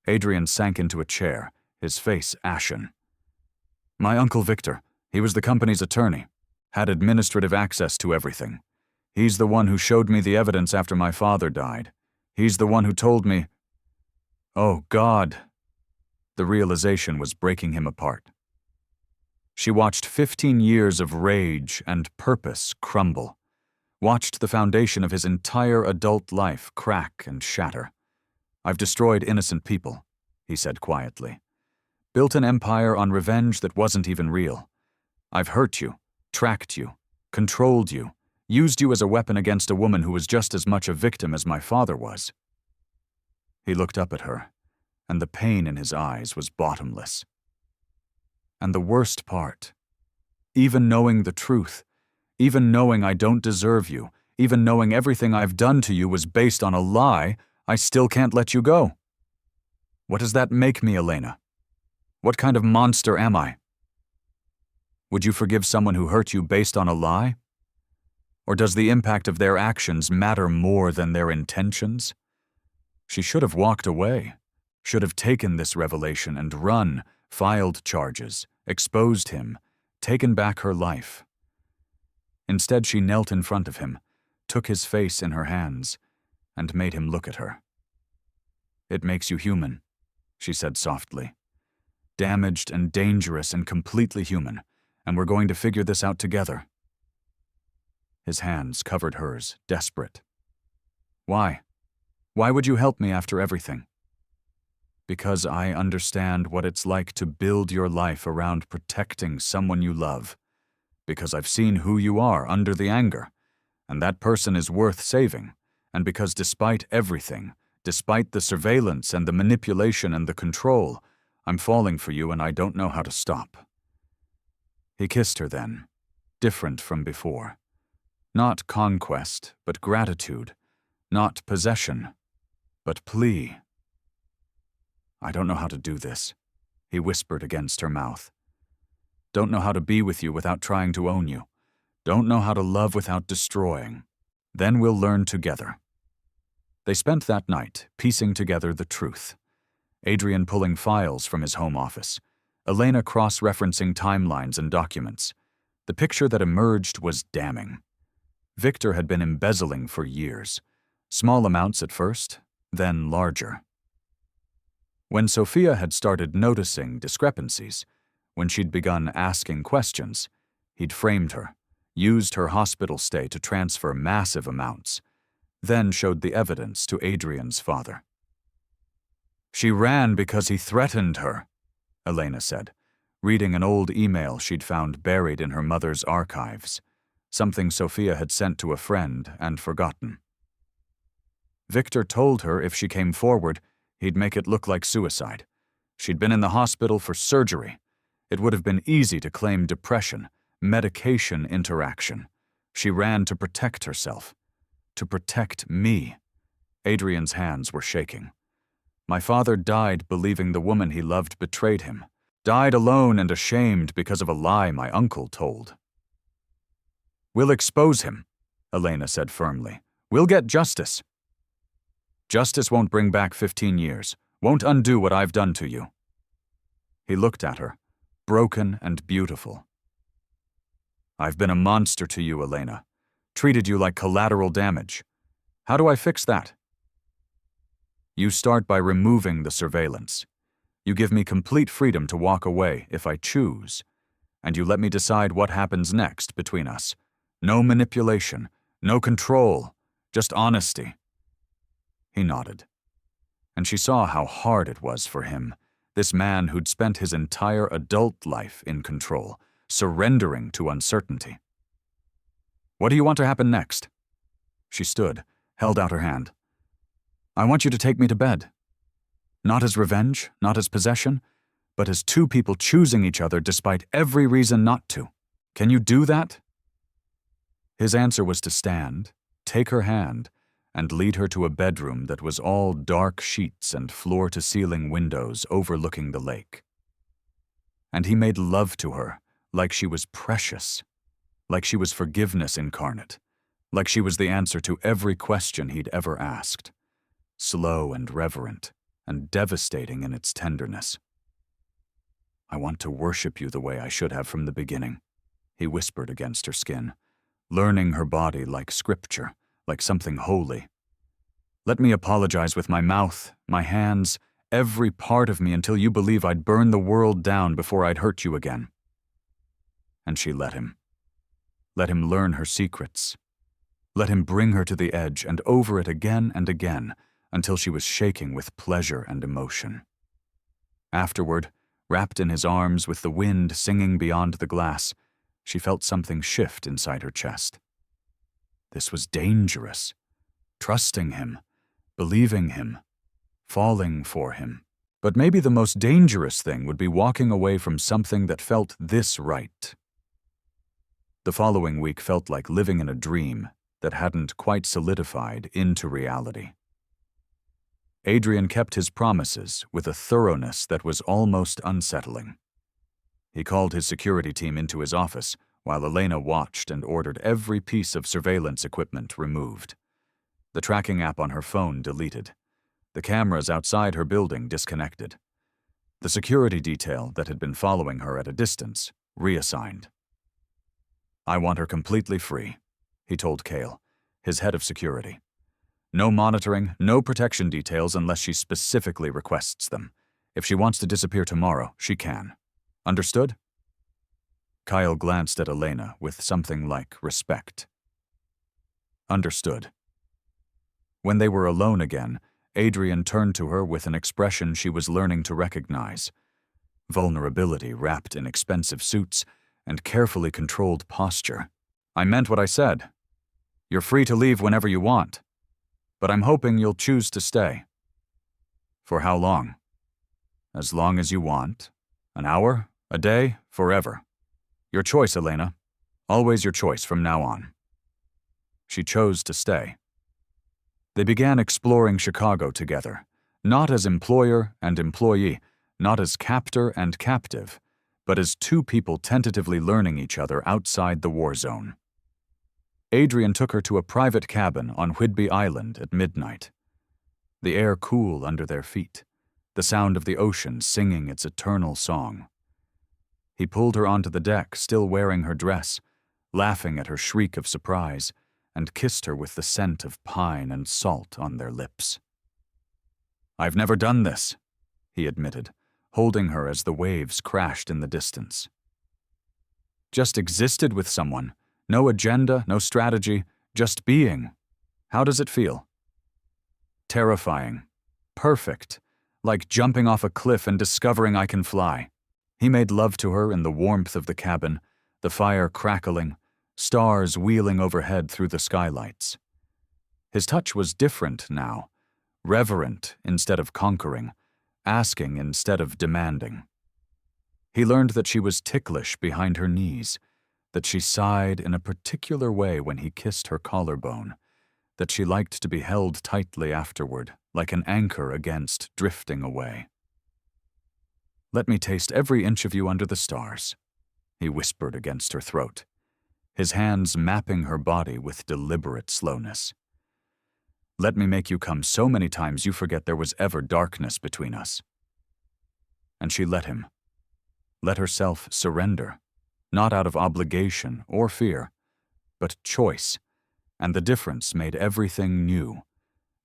Adrian sank into a chair, his face ashen. "My Uncle Victor, he was the company's attorney, had administrative access to everything. He's the one who showed me the evidence after my father died. He's the one who told me—" Oh, God! The realization was breaking him apart. She watched 15 years of rage and purpose crumble. watched the foundation of his entire adult life crack and shatter. "I've destroyed innocent people," he said quietly. "Built an empire on revenge that wasn't even real. I've hurt you, tracked you, controlled you, used you as a weapon against a woman who was just as much a victim as my father was." He looked up at her, and the pain in his eyes was bottomless. "And the worst part, even knowing the truth, even knowing I don't deserve you, even knowing everything I've done to you was based on a lie, I still can't let you go. What does that make me, Elena? What kind of monster am I? Would you forgive someone who hurt you based on a lie? Or does the impact of their actions matter more than their intentions?" She should have walked away, should have taken this revelation and run, filed charges, exposed him, taken back her life. Instead, she knelt in front of him, took his face in her hands, and made him look at her. "It makes you human," she said softly. "Damaged and dangerous and completely human, and we're going to figure this out together." His hands covered hers, desperate. "Why? Why would you help me after everything?" "Because I understand what it's like to build your life around protecting someone you love. Because I've seen who you are under the anger, and that person is worth saving, and because despite everything, despite the surveillance and the manipulation and the control, I'm falling for you and I don't know how to stop." He kissed her then, different from before. Not conquest, but gratitude. Not possession, but plea. "I don't know how to do this," he whispered against her mouth. "Don't know how to be with you without trying to own you. Don't know how to love without destroying. Then we'll learn together." They spent that night piecing together the truth. Adrian pulling files from his home office. Elena cross-referencing timelines and documents. The picture that emerged was damning. Victor had been embezzling for years. Small amounts at first, then larger. When Sophia had started noticing discrepancies, when she'd begun asking questions, he'd framed her, used her hospital stay to transfer massive amounts, then showed the evidence to Adrian's father. "She ran because he threatened her," Elena said, reading an old email she'd found buried in her mother's archives, something Sophia had sent to a friend and forgotten. "Victor told her if she came forward, he'd make it look like suicide. She'd been in the hospital for surgery. It would have been easy to claim depression, medication interaction. She ran to protect herself. To protect me." Adrian's hands were shaking. "My father died believing the woman he loved betrayed him. Died alone and ashamed because of a lie my uncle told." "We'll expose him," Elena said firmly. "We'll get justice." "Justice won't bring back 15 years, won't undo what I've done to you." He looked at her, broken and beautiful. "I've been a monster to you, Elena. Treated you like collateral damage. How do I fix that?" "You start by removing the surveillance. You give me complete freedom to walk away if I choose, and you let me decide what happens next between us. No manipulation, no control, just honesty." He nodded, and she saw how hard it was for him, this man who'd spent his entire adult life in control, surrendering to uncertainty. "What do you want to happen next?" She stood, held out her hand. "I want you to take me to bed. Not as revenge, not as possession, but as two people choosing each other despite every reason not to. Can you do that?" His answer was to stand, take her hand, and lead her to a bedroom that was all dark sheets and floor-to-ceiling windows overlooking the lake. And he made love to her like she was precious, like she was forgiveness incarnate, like she was the answer to every question he'd ever asked, slow and reverent and devastating in its tenderness. "I want to worship you the way I should have from the beginning," he whispered against her skin, learning her body like scripture, like something holy. "Let me apologize with my mouth, my hands, every part of me until you believe I'd burn the world down before I'd hurt you again." And she let him. Let him learn her secrets. Let him bring her to the edge and over it again and again until she was shaking with pleasure and emotion. Afterward, wrapped in his arms with the wind singing beyond the glass, she felt something shift inside her chest. This was dangerous. Trusting him, believing him, falling for him. But maybe the most dangerous thing would be walking away from something that felt this right. The following week felt like living in a dream that hadn't quite solidified into reality. Adrian kept his promises with a thoroughness that was almost unsettling. He called his security team into his office while Elena watched and ordered every piece of surveillance equipment removed. The tracking app on her phone deleted. The cameras outside her building disconnected. The security detail that had been following her at a distance reassigned. "I want her completely free," he told Cale, his head of security. "No monitoring, no protection details unless she specifically requests them. If she wants to disappear tomorrow, she can. Understood?" Kyle glanced at Elena with something like respect. Understood. When they were alone again, Adrian turned to her with an expression she was learning to recognize. Vulnerability wrapped in expensive suits and carefully controlled posture. "I meant what I said. You're free to leave whenever you want, but I'm hoping you'll choose to stay." "For how long?" "As long as you want. An hour? A day? Forever. Your choice, Elena. Always your choice from now on." She chose to stay. They began exploring Chicago together, not as employer and employee, not as captor and captive, but as two people tentatively learning each other outside the war zone. Adrian took her to a private cabin on Whidbey Island at midnight. The air cool under their feet, the sound of the ocean singing its eternal song. He pulled her onto the deck, still wearing her dress, laughing at her shriek of surprise, and kissed her with the scent of pine and salt on their lips. "I've never done this," he admitted, holding her as the waves crashed in the distance. "Just existed with someone. No agenda, no strategy, just being. How does it feel?" "Terrifying. Perfect. Like jumping off a cliff and discovering I can fly." He made love to her in the warmth of the cabin, the fire crackling, stars wheeling overhead through the skylights. His touch was different now, reverent instead of conquering, asking instead of demanding. He learned that she was ticklish behind her knees, that she sighed in a particular way when he kissed her collarbone, that she liked to be held tightly afterward, like an anchor against drifting away. "Let me taste every inch of you under the stars," he whispered against her throat, his hands mapping her body with deliberate slowness. "Let me make you come so many times you forget there was ever darkness between us." And she let him, let herself surrender, not out of obligation or fear, but choice, and the difference made everything new.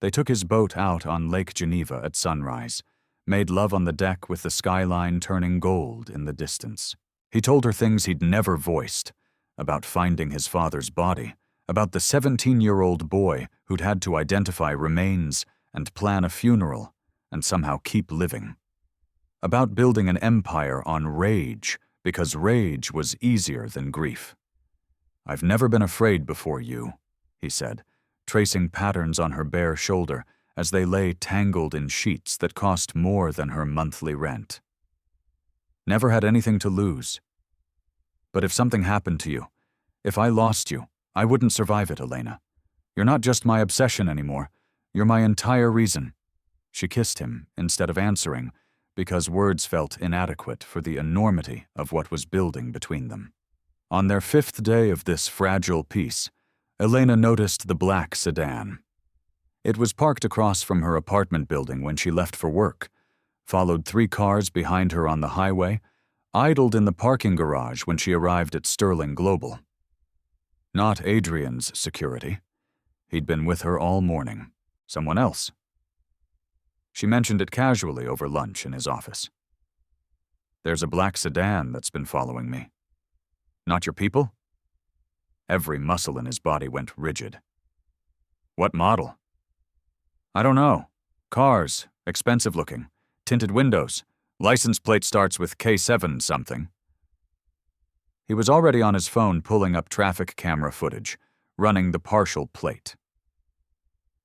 They took his boat out on Lake Geneva at sunrise, made love on the deck with the skyline turning gold in the distance. He told her things he'd never voiced, about finding his father's body, about the 17-year-old boy who'd had to identify remains and plan a funeral and somehow keep living. About building an empire on rage, because rage was easier than grief. "I've never been afraid before you," he said, tracing patterns on her bare shoulder as they lay tangled in sheets that cost more than her monthly rent. "Never had anything to lose. But if something happened to you, if I lost you, I wouldn't survive it, Elena. You're not just my obsession anymore. You're my entire reason." She kissed him instead of answering, because words felt inadequate for the enormity of what was building between them. On their 5th day of this fragile peace, Elena noticed the black sedan. It was parked across from her apartment building when she left for work, followed 3 cars behind her on the highway, idled in the parking garage when she arrived at Sterling Global. Not Adrian's security. He'd been with her all morning. Someone else. She mentioned it casually over lunch in his office. "There's a black sedan that's been following me." "Not your people?" Every muscle in his body went rigid. What model? I don't know. Cars, expensive looking, tinted windows, license plate starts with K7 something. He was already on his phone pulling up traffic camera footage, running the partial plate.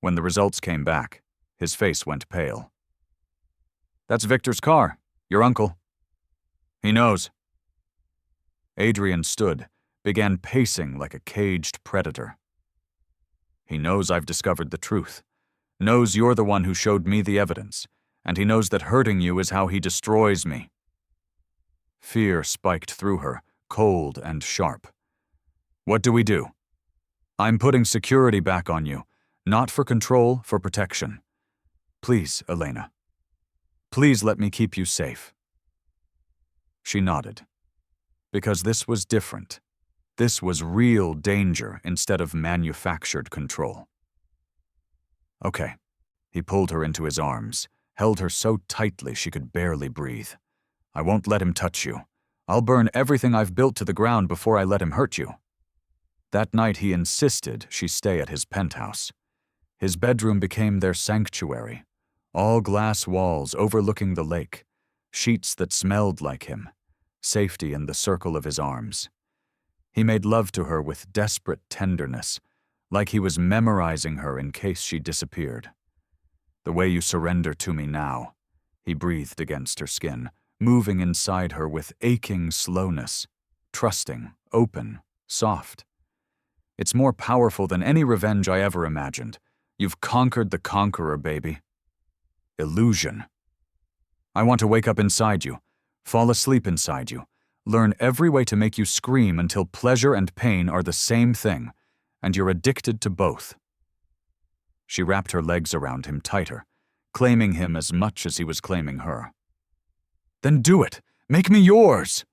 When the results came back, his face went pale. That's Victor's car, your uncle. He knows. Adrian stood, began pacing like a caged predator. He knows I've discovered the truth, knows you're the one who showed me the evidence, and he knows that hurting you is how he destroys me. Fear spiked through her, cold and sharp. What do we do? I'm putting security back on you, not for control, for protection. Please, Elena. Please let me keep you safe. She nodded. Because this was different. This was real danger instead of manufactured control. Okay. He pulled her into his arms, held her so tightly she could barely breathe. I won't let him touch you. I'll burn everything I've built to the ground before I let him hurt you. That night he insisted she stay at his penthouse. His bedroom became their sanctuary, all glass walls overlooking the lake, sheets that smelled like him, safety in the circle of his arms. He made love to her with desperate tenderness, like he was memorizing her in case she disappeared. The way you surrender to me now, he breathed against her skin, moving inside her with aching slowness, trusting, open, soft. It's more powerful than any revenge I ever imagined. You've conquered the conqueror, baby. Illusion. I want to wake up inside you, fall asleep inside you, learn every way to make you scream until pleasure and pain are the same thing, and you're addicted to both. She wrapped her legs around him tighter, claiming him as much as he was claiming her. Then do it! Make me yours!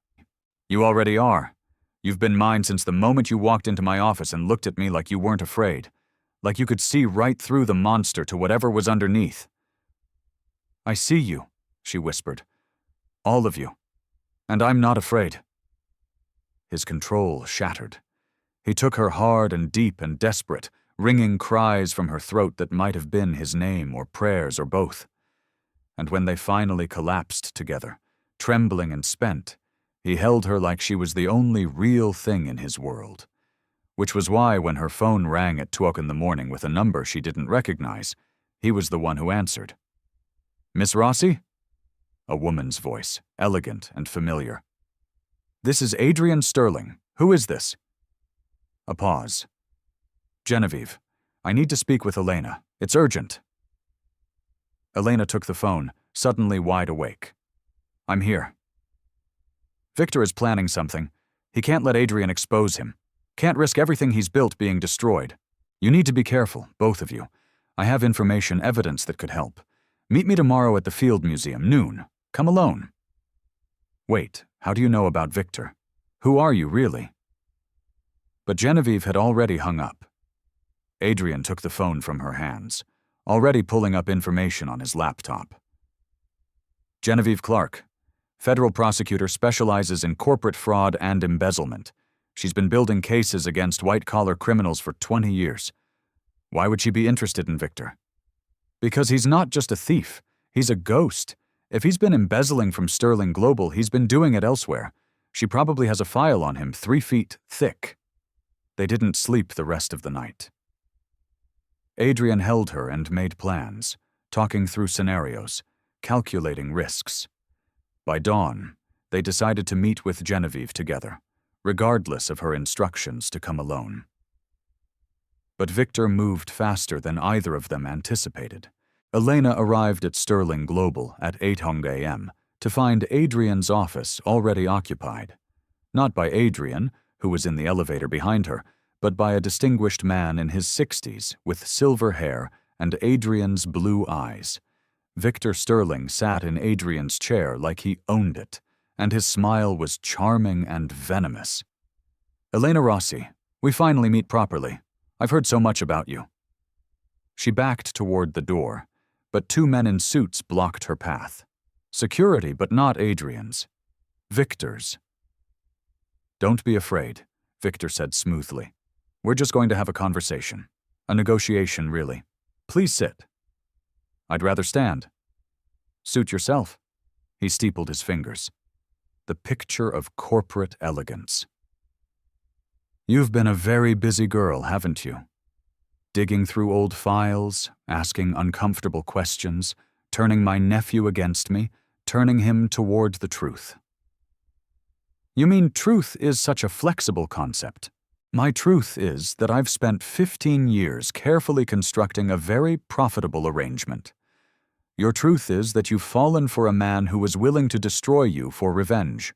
You already are. You've been mine since the moment you walked into my office and looked at me like you weren't afraid, like you could see right through the monster to whatever was underneath. I see you, she whispered. All of you. And I'm not afraid. His control shattered. He took her hard and deep and desperate, wringing cries from her throat that might have been his name or prayers or both. And when they finally collapsed together, trembling and spent, he held her like she was the only real thing in his world. Which was why when her phone rang at 2 in the morning with a number she didn't recognize, he was the one who answered. Miss Rossi? A woman's voice, elegant and familiar. This is Adrian Sterling. Who is this? A pause. Genevieve, I need to speak with Elena. It's urgent. Elena took the phone, suddenly wide awake. I'm here. Victor is planning something. He can't let Adrian expose him. Can't risk everything he's built being destroyed. You need to be careful, both of you. I have information, evidence that could help. Meet me tomorrow at the Field Museum, noon. Come alone. Wait, how do you know about Victor? Who are you, really? But Genevieve had already hung up. Adrian took the phone from her hands, already pulling up information on his laptop. Genevieve Clark, federal prosecutor, specializes in corporate fraud and embezzlement. She's been building cases against white-collar criminals for 20 years. Why would she be interested in Victor? Because he's not just a thief, he's a ghost. If he's been embezzling from Sterling Global, he's been doing it elsewhere. She probably has a file on him 3 feet thick. They didn't sleep the rest of the night. Adrian held her and made plans, talking through scenarios, calculating risks. By dawn, they decided to meet with Genevieve together, regardless of her instructions to come alone. But Victor moved faster than either of them anticipated. Elena arrived at Sterling Global at 8 a.m. to find Adrian's office already occupied. Not by Adrian, who was in the elevator behind her, but by a distinguished man in his 60s with silver hair and Adrian's blue eyes. Victor Sterling sat in Adrian's chair like he owned it, and his smile was charming and venomous. Elena Rossi, we finally meet properly. I've heard so much about you. She backed toward the door, but 2 men in suits blocked her path. Security, but not Adrian's. Victor's. Don't be afraid, Victor said smoothly. We're just going to have a conversation. A negotiation, really. Please sit. I'd rather stand. Suit yourself. He steepled his fingers. The picture of corporate elegance. You've been a very busy girl, haven't you? Digging through old files, asking uncomfortable questions, turning my nephew against me, turning him toward the truth. You mean truth is such a flexible concept? My truth is that I've spent 15 years carefully constructing a very profitable arrangement. Your truth is that you've fallen for a man who was willing to destroy you for revenge.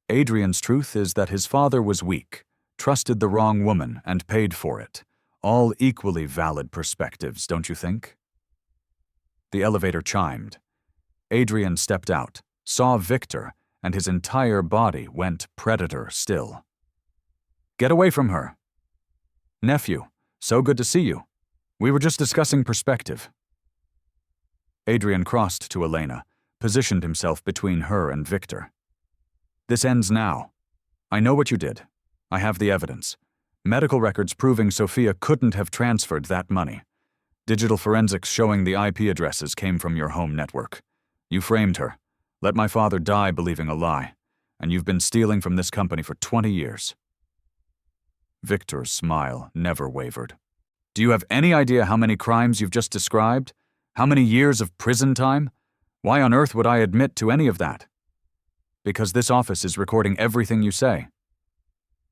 Adrian's truth is that his father was weak, trusted the wrong woman, and paid for it. All equally valid perspectives, don't you think? The elevator chimed. Adrian stepped out, saw Victor, and his entire body went predator still. Get away from her. Nephew, so good to see you. We were just discussing perspective. Adrian crossed to Elena, positioned himself between her and Victor. This ends now. I know what you did. I have the evidence. Medical records proving Sophia couldn't have transferred that money. Digital forensics showing the IP addresses came from your home network. You framed her. Let my father die believing a lie. And you've been stealing from this company for 20 years. Victor's smile never wavered. Do you have any idea how many crimes you've just described? How many years of prison time? Why on earth would I admit to any of that? Because this office is recording everything you say.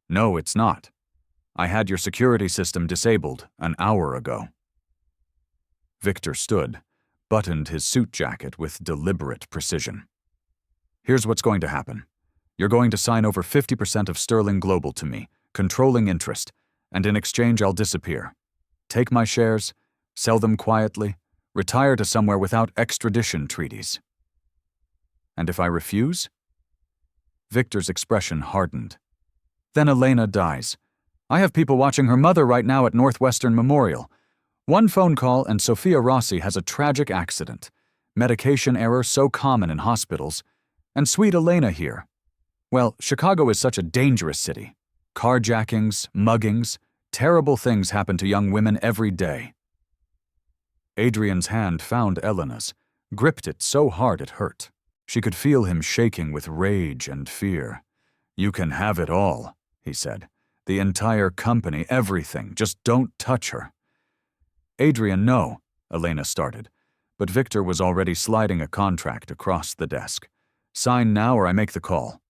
No, it's not. I had your security system disabled an hour ago. Victor stood, buttoned his suit jacket with deliberate precision. Here's what's going to happen. You're going to sign over 50% of Sterling Global to me, controlling interest, and in exchange I'll disappear. Take my shares, sell them quietly, retire to somewhere without extradition treaties. And if I refuse? Victor's expression hardened. Then Elena dies. I have people watching her mother right now at Northwestern Memorial. One phone call and Sophia Rossi has a tragic accident. Medication error so common in hospitals. And sweet Elena here. Well, Chicago is such a dangerous city. Carjackings, muggings, terrible things happen to young women every day. Adrian's hand found Elena's, gripped it so hard it hurt. She could feel him shaking with rage and fear. You can have it all, he said. The entire company, everything. Just don't touch her. Adrian, no, Elena started, but Victor was already sliding a contract across the desk. Sign now or I make the call.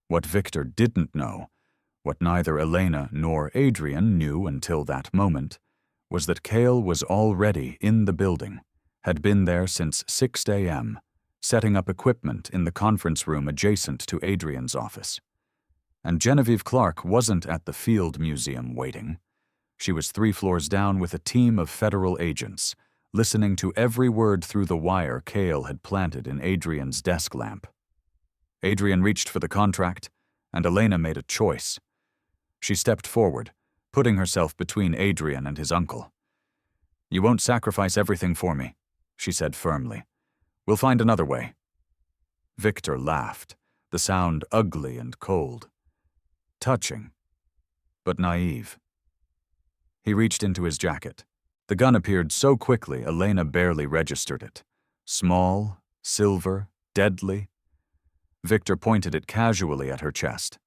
What Victor didn't know, what neither Elena nor Adrian knew until that moment, was that Cale was already in the building, had been there since 6 a.m., setting up equipment in the conference room adjacent to Adrian's office. And Genevieve Clark wasn't at the Field Museum waiting. She was 3 floors down with a team of federal agents, listening to every word through the wire Cale had planted in Adrian's desk lamp. Adrian reached for the contract, and Elena made a choice. She stepped forward, putting herself between Adrian and his uncle. You won't sacrifice everything for me, she said firmly. We'll find another way. Victor laughed, the sound ugly and cold. Touching, but naive. He reached into his jacket. The gun appeared so quickly Elena barely registered it. Small, silver, deadly. Victor pointed it casually at her chest.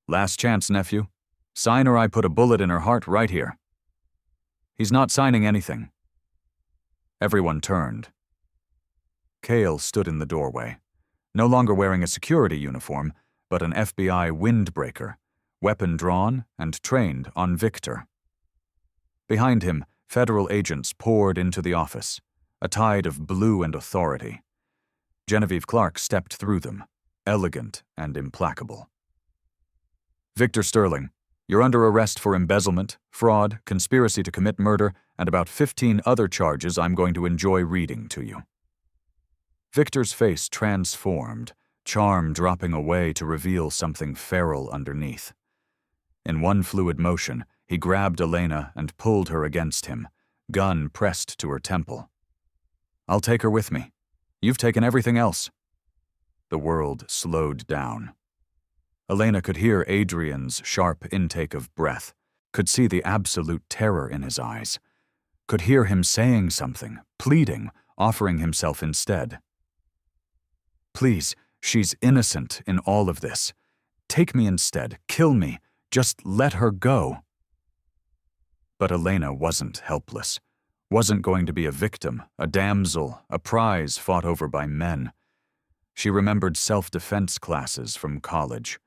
Last chance, nephew. Sign or I put a bullet in her heart right here. He's not signing anything. Everyone turned. Cale stood in the doorway, no longer wearing a security uniform, but an FBI windbreaker, weapon drawn and trained on Victor. Behind him, federal agents poured into the office, a tide of blue and authority. Genevieve Clark stepped through them, elegant and implacable. Victor Sterling, you're under arrest for embezzlement, fraud, conspiracy to commit murder, and about 15 other charges I'm going to enjoy reading to you. Victor's face transformed, charm dropping away to reveal something feral underneath. In one fluid motion, he grabbed Elena and pulled her against him, gun pressed to her temple. I'll take her with me. You've taken everything else. The world slowed down. Elena could hear Adrian's sharp intake of breath, could see the absolute terror in his eyes, could hear him saying something, pleading, offering himself instead. Please, she's innocent in all of this. Take me instead, kill me, just let her go. But Elena wasn't helpless, wasn't going to be a victim, a damsel, a prize fought over by men. She remembered self-defense classes from college,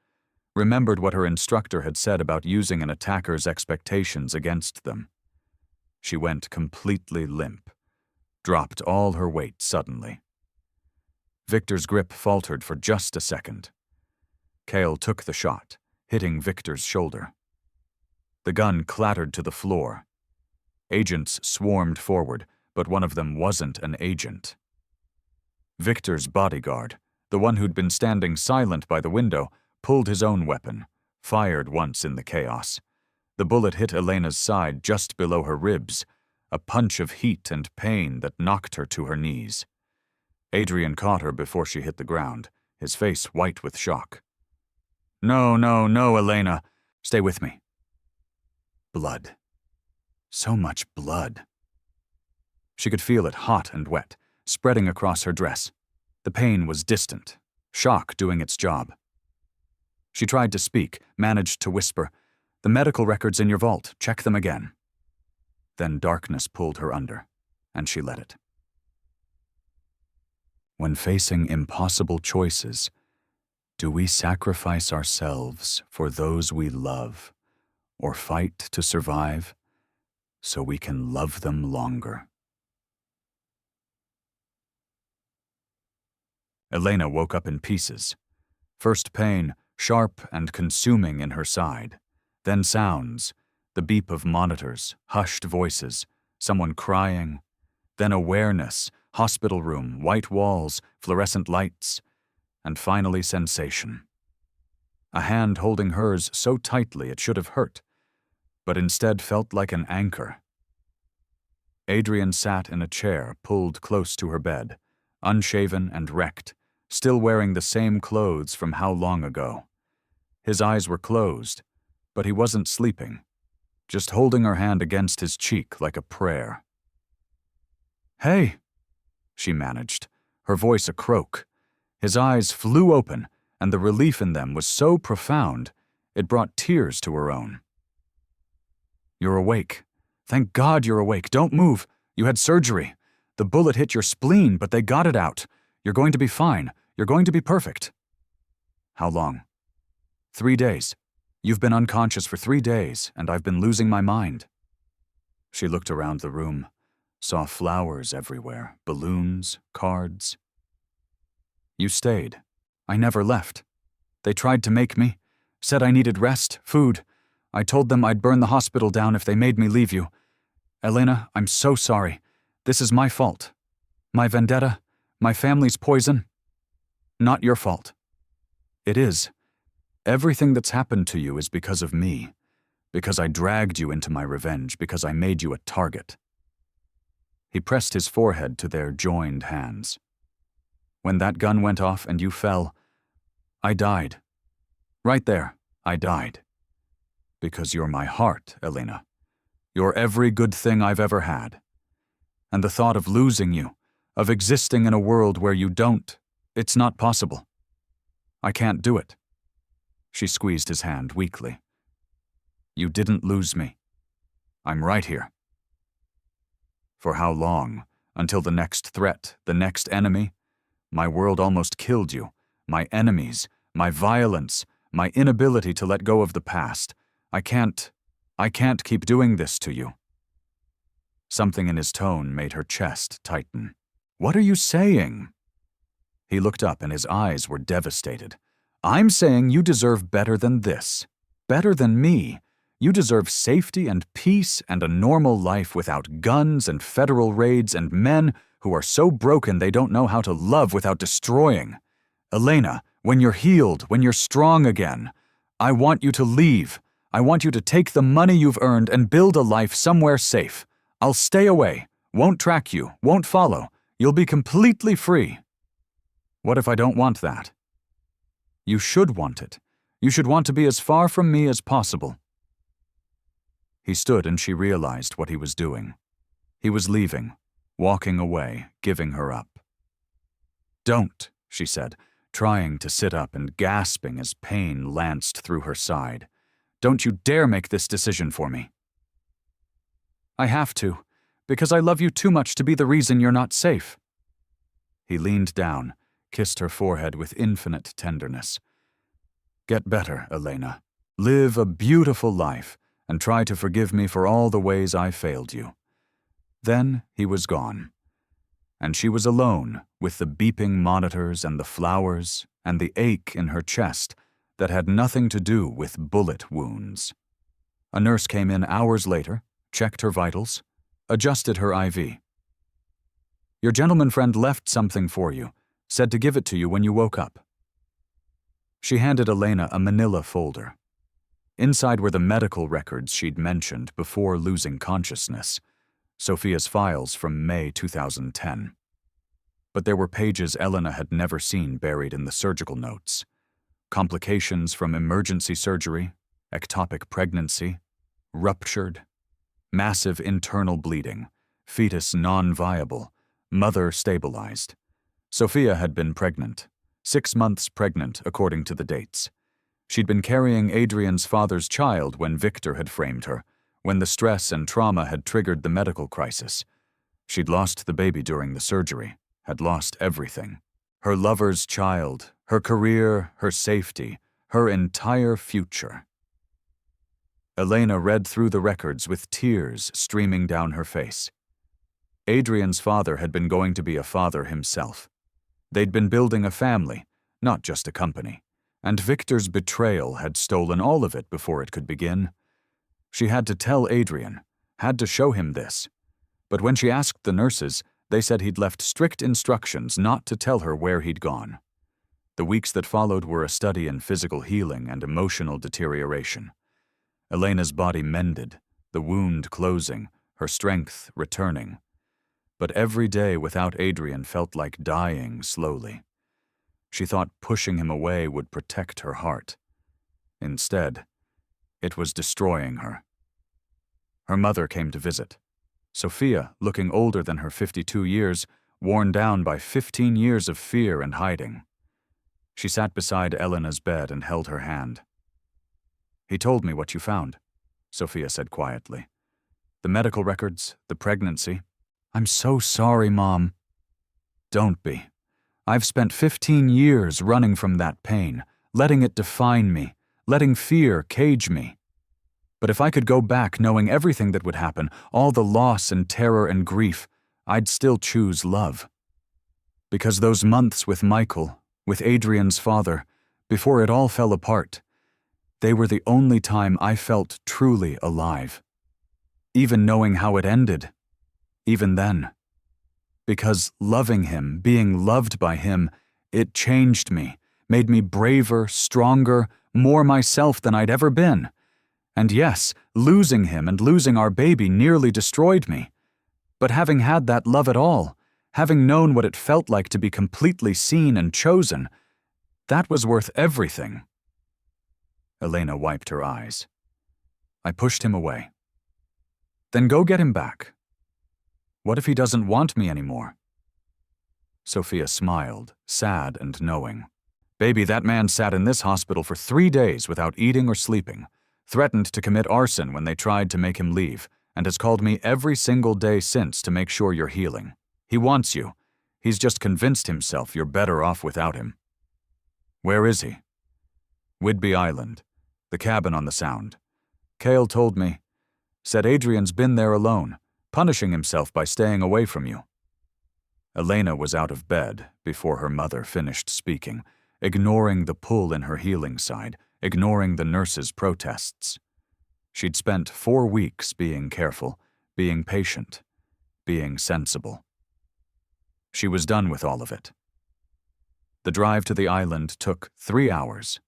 remembered what her instructor had said about using an attacker's expectations against them. She went completely limp, dropped all her weight suddenly. Victor's grip faltered for just a second. Cale took the shot, hitting Victor's shoulder. The gun clattered to the floor. Agents swarmed forward, but one of them wasn't an agent. Victor's bodyguard, the one who'd been standing silent by the window, pulled his own weapon, fired once in the chaos. The bullet hit Elena's side just below her ribs, a punch of heat and pain that knocked her to her knees. Adrian caught her before she hit the ground, his face white with shock. No, Elena. Stay with me. Blood. So much blood. She could feel it hot and wet, spreading across her dress. The pain was distant, shock doing its job. She tried to speak, managed to whisper, "The medical records in your vault, check them again." Then darkness pulled her under, and she let it. When facing impossible choices, do we sacrifice ourselves for those we love, or fight to survive so we can love them longer? Elena woke up in pieces. First pain, sharp and consuming in her side. Then sounds, the beep of monitors, hushed voices, someone crying. Then awareness, hospital room, white walls, fluorescent lights. And finally sensation. A hand holding hers so tightly it should have hurt, but instead felt like an anchor. Adrian sat in a chair pulled close to her bed, unshaven and wrecked, still wearing the same clothes from how long ago. His eyes were closed, but he wasn't sleeping, just holding her hand against his cheek like a prayer. "Hey," she managed, her voice a croak. His eyes flew open, and the relief in them was so profound, it brought tears to her own. "You're awake. Thank God you're awake. Don't move. You had surgery. The bullet hit your spleen, but they got it out. You're going to be fine. You're going to be perfect." "How long?" 3 days. You've been unconscious for 3 days, and I've been losing my mind." She looked around the room, saw flowers everywhere, balloons, cards. "You stayed. I never left. They tried to make me, said I needed rest, food. I told them I'd burn the hospital down if they made me leave you. Elena, I'm so sorry. This is my fault. My vendetta, my family's poison. Not your fault. It is. Everything that's happened to you is because of me, because I dragged you into my revenge, because I made you a target." He pressed his forehead to their joined hands. "When that gun went off and you fell, I died. Right there, I died. Because you're my heart, Elena. You're every good thing I've ever had. And the thought of losing you, of existing in a world where you don't, it's not possible. I can't do it." She squeezed his hand weakly. "You didn't lose me. I'm right here." "For how long? Until the next threat, the next enemy? My world almost killed you. My enemies, my violence, my inability to let go of the past. I can't keep doing this to you." Something in his tone made her chest tighten. "What are you saying?" He looked up and his eyes were devastated. "I'm saying you deserve better than this. Better than me. You deserve safety and peace and a normal life without guns and federal raids and men who are so broken they don't know how to love without destroying. Elena, when you're healed, when you're strong again, I want you to leave. I want you to take the money you've earned and build a life somewhere safe. I'll stay away, won't track you, won't follow. You'll be completely free." "What if I don't want that?" "You should want it. You should want to be as far from me as possible." He stood and she realized what he was doing. He was leaving, walking away, giving her up. "Don't," she said, trying to sit up and gasping as pain lanced through her side. "Don't you dare make this decision for me." "I have to, because I love you too much to be the reason you're not safe." He leaned down, kissed her forehead with infinite tenderness. "Get better, Elena. Live a beautiful life, and try to forgive me for all the ways I failed you." Then he was gone, and she was alone with the beeping monitors and the flowers and the ache in her chest that had nothing to do with bullet wounds. A nurse came in hours later, checked her vitals, adjusted her IV. "Your gentleman friend left something for you, said to give it to you when you woke up." She handed Elena a manila folder. Inside were the medical records she'd mentioned before losing consciousness, Sophia's files from May 2010. But there were pages Elena had never seen buried in the surgical notes. Complications from emergency surgery, ectopic pregnancy, ruptured, massive internal bleeding, fetus non-viable, mother stabilized. Sophia had been pregnant, 6 months pregnant according to the dates. She'd been carrying Adrian's father's child when Victor had framed her, when the stress and trauma had triggered the medical crisis. She'd lost the baby during the surgery, had lost everything. Her lover's child, her career, her safety, her entire future. Elena read through the records with tears streaming down her face. Adrian's father had been going to be a father himself. They'd been building a family, not just a company, and Victor's betrayal had stolen all of it before it could begin. She had to tell Adrian, had to show him this. But when she asked the nurses, they said he'd left strict instructions not to tell her where he'd gone. The weeks that followed were a study in physical healing and emotional deterioration. Elena's body mended, the wound closing, her strength returning. But every day without Adrian felt like dying slowly. She thought pushing him away would protect her heart. Instead, it was destroying her. Her mother came to visit. Sophia, looking older than her 52 years, worn down by 15 years of fear and hiding. She sat beside Elena's bed and held her hand. "He told me what you found," Sophia said quietly. "The medical records, the pregnancy." "I'm so sorry, Mom." "Don't be. I've spent 15 years running from that pain, letting it define me, letting fear cage me. But if I could go back knowing everything that would happen, all the loss and terror and grief, I'd still choose love. Because those months with Michael, with Adrian's father, before it all fell apart, they were the only time I felt truly alive. Even knowing how it ended, even then. Because loving him, being loved by him, it changed me, made me braver, stronger, more myself than I'd ever been. And yes, losing him and losing our baby nearly destroyed me. But having had that love at all, having known what it felt like to be completely seen and chosen, that was worth everything." Elena wiped her eyes. "I pushed him away." "Then go get him back." "What if he doesn't want me anymore?" Sophia smiled, sad and knowing. "Baby, that man sat in this hospital for 3 days without eating or sleeping, threatened to commit arson when they tried to make him leave, and has called me every single day since to make sure you're healing. He wants you. He's just convinced himself you're better off without him." "Where is he?" "Whidbey Island, the cabin on the Sound. Cale told me. Said Adrian's been there alone, punishing himself by staying away from you." Elena was out of bed before her mother finished speaking, ignoring the pull in her healing side, ignoring the nurses' protests. She'd spent 4 weeks being careful, being patient, being sensible. She was done with all of it. The drive to the island took 3 hours.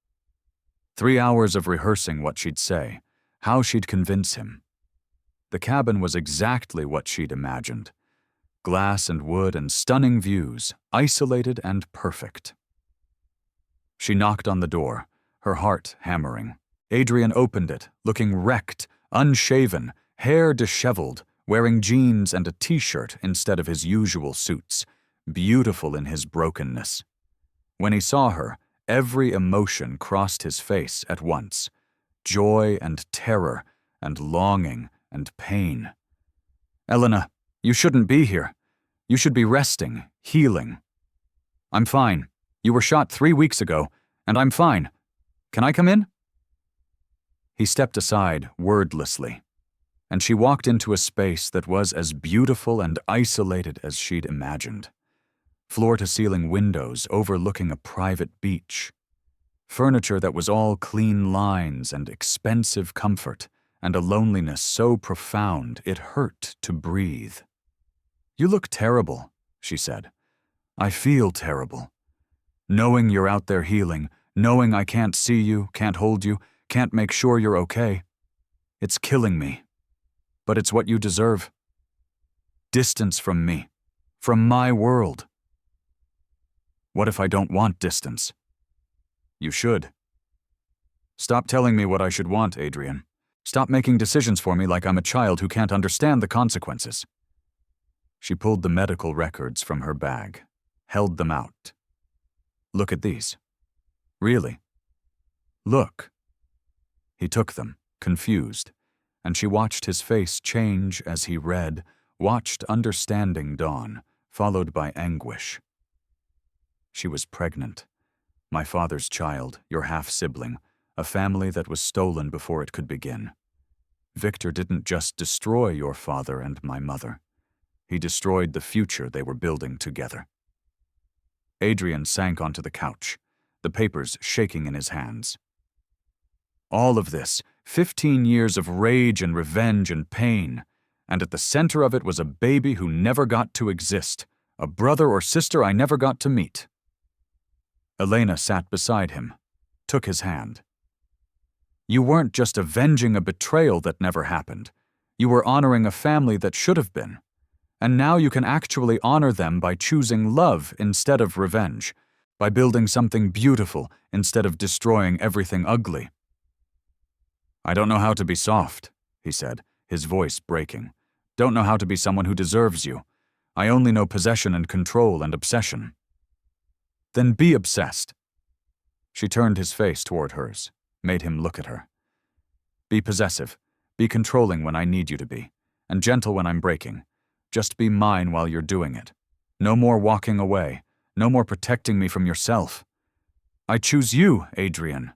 3 hours of rehearsing what she'd say, how she'd convince him. The cabin was exactly what she'd imagined. Glass and wood and stunning views, isolated and perfect. She knocked on the door, her heart hammering. Adrian opened it, looking wrecked, unshaven, hair disheveled, wearing jeans and a t-shirt instead of his usual suits, beautiful in his brokenness. When he saw her, every emotion crossed his face at once: joy and terror and longing and pain. "Elena, you shouldn't be here. You should be resting, healing." "I'm fine. You were shot 3 weeks ago, and I'm fine. Can I come in?" He stepped aside wordlessly, and she walked into a space that was as beautiful and isolated as she'd imagined. Floor-to-ceiling windows overlooking a private beach. Furniture that was all clean lines and expensive comfort, and a loneliness so profound it hurt to breathe. "You look terrible," she said. "I feel terrible. Knowing you're out there healing, knowing I can't see you, can't hold you, can't make sure you're okay. It's killing me. But it's what you deserve. Distance from me, from my world." "What if I don't want distance?" "You should. Stop telling me what I should want, Adrian. Stop making decisions for me like I'm a child who can't understand the consequences." She pulled the medical records from her bag, held them out. "Look at these." "Really?" "Look." He took them, confused, and she watched his face change as he read, watched understanding dawn, followed by anguish. She was pregnant. My father's child, your half-sibling, a family that was stolen before it could begin. Victor didn't just destroy your father and my mother. He destroyed the future they were building together. Adrian sank onto the couch, the papers shaking in his hands. All of this, 15 years of rage and revenge and pain, and at the center of it was a baby who never got to exist, a brother or sister I never got to meet. Elena sat beside him, took his hand. "You weren't just avenging a betrayal that never happened. You were honoring a family that should have been. And now you can actually honor them by choosing love instead of revenge, by building something beautiful instead of destroying everything ugly." "I don't know how to be soft," he said, his voice breaking. "Don't know how to be someone who deserves you. I only know possession and control and obsession." "Then be obsessed." She turned his face toward hers, made him look at her. "Be possessive. Be controlling when I need you to be, and gentle when I'm breaking. Just be mine while you're doing it. No more walking away. No more protecting me from yourself. I choose you, Adrian.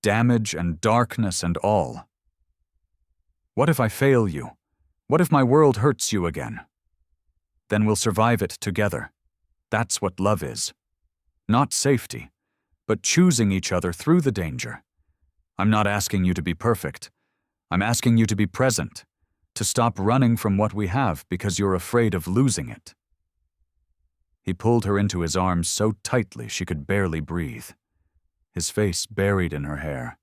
Damage and darkness and all. What if I fail you? What if my world hurts you again? Then we'll survive it together. That's what love is. Not safety, but choosing each other through the danger. I'm not asking you to be perfect. I'm asking you to be present, to stop running from what we have because you're afraid of losing it." He pulled her into his arms so tightly she could barely breathe, his face buried in her hair.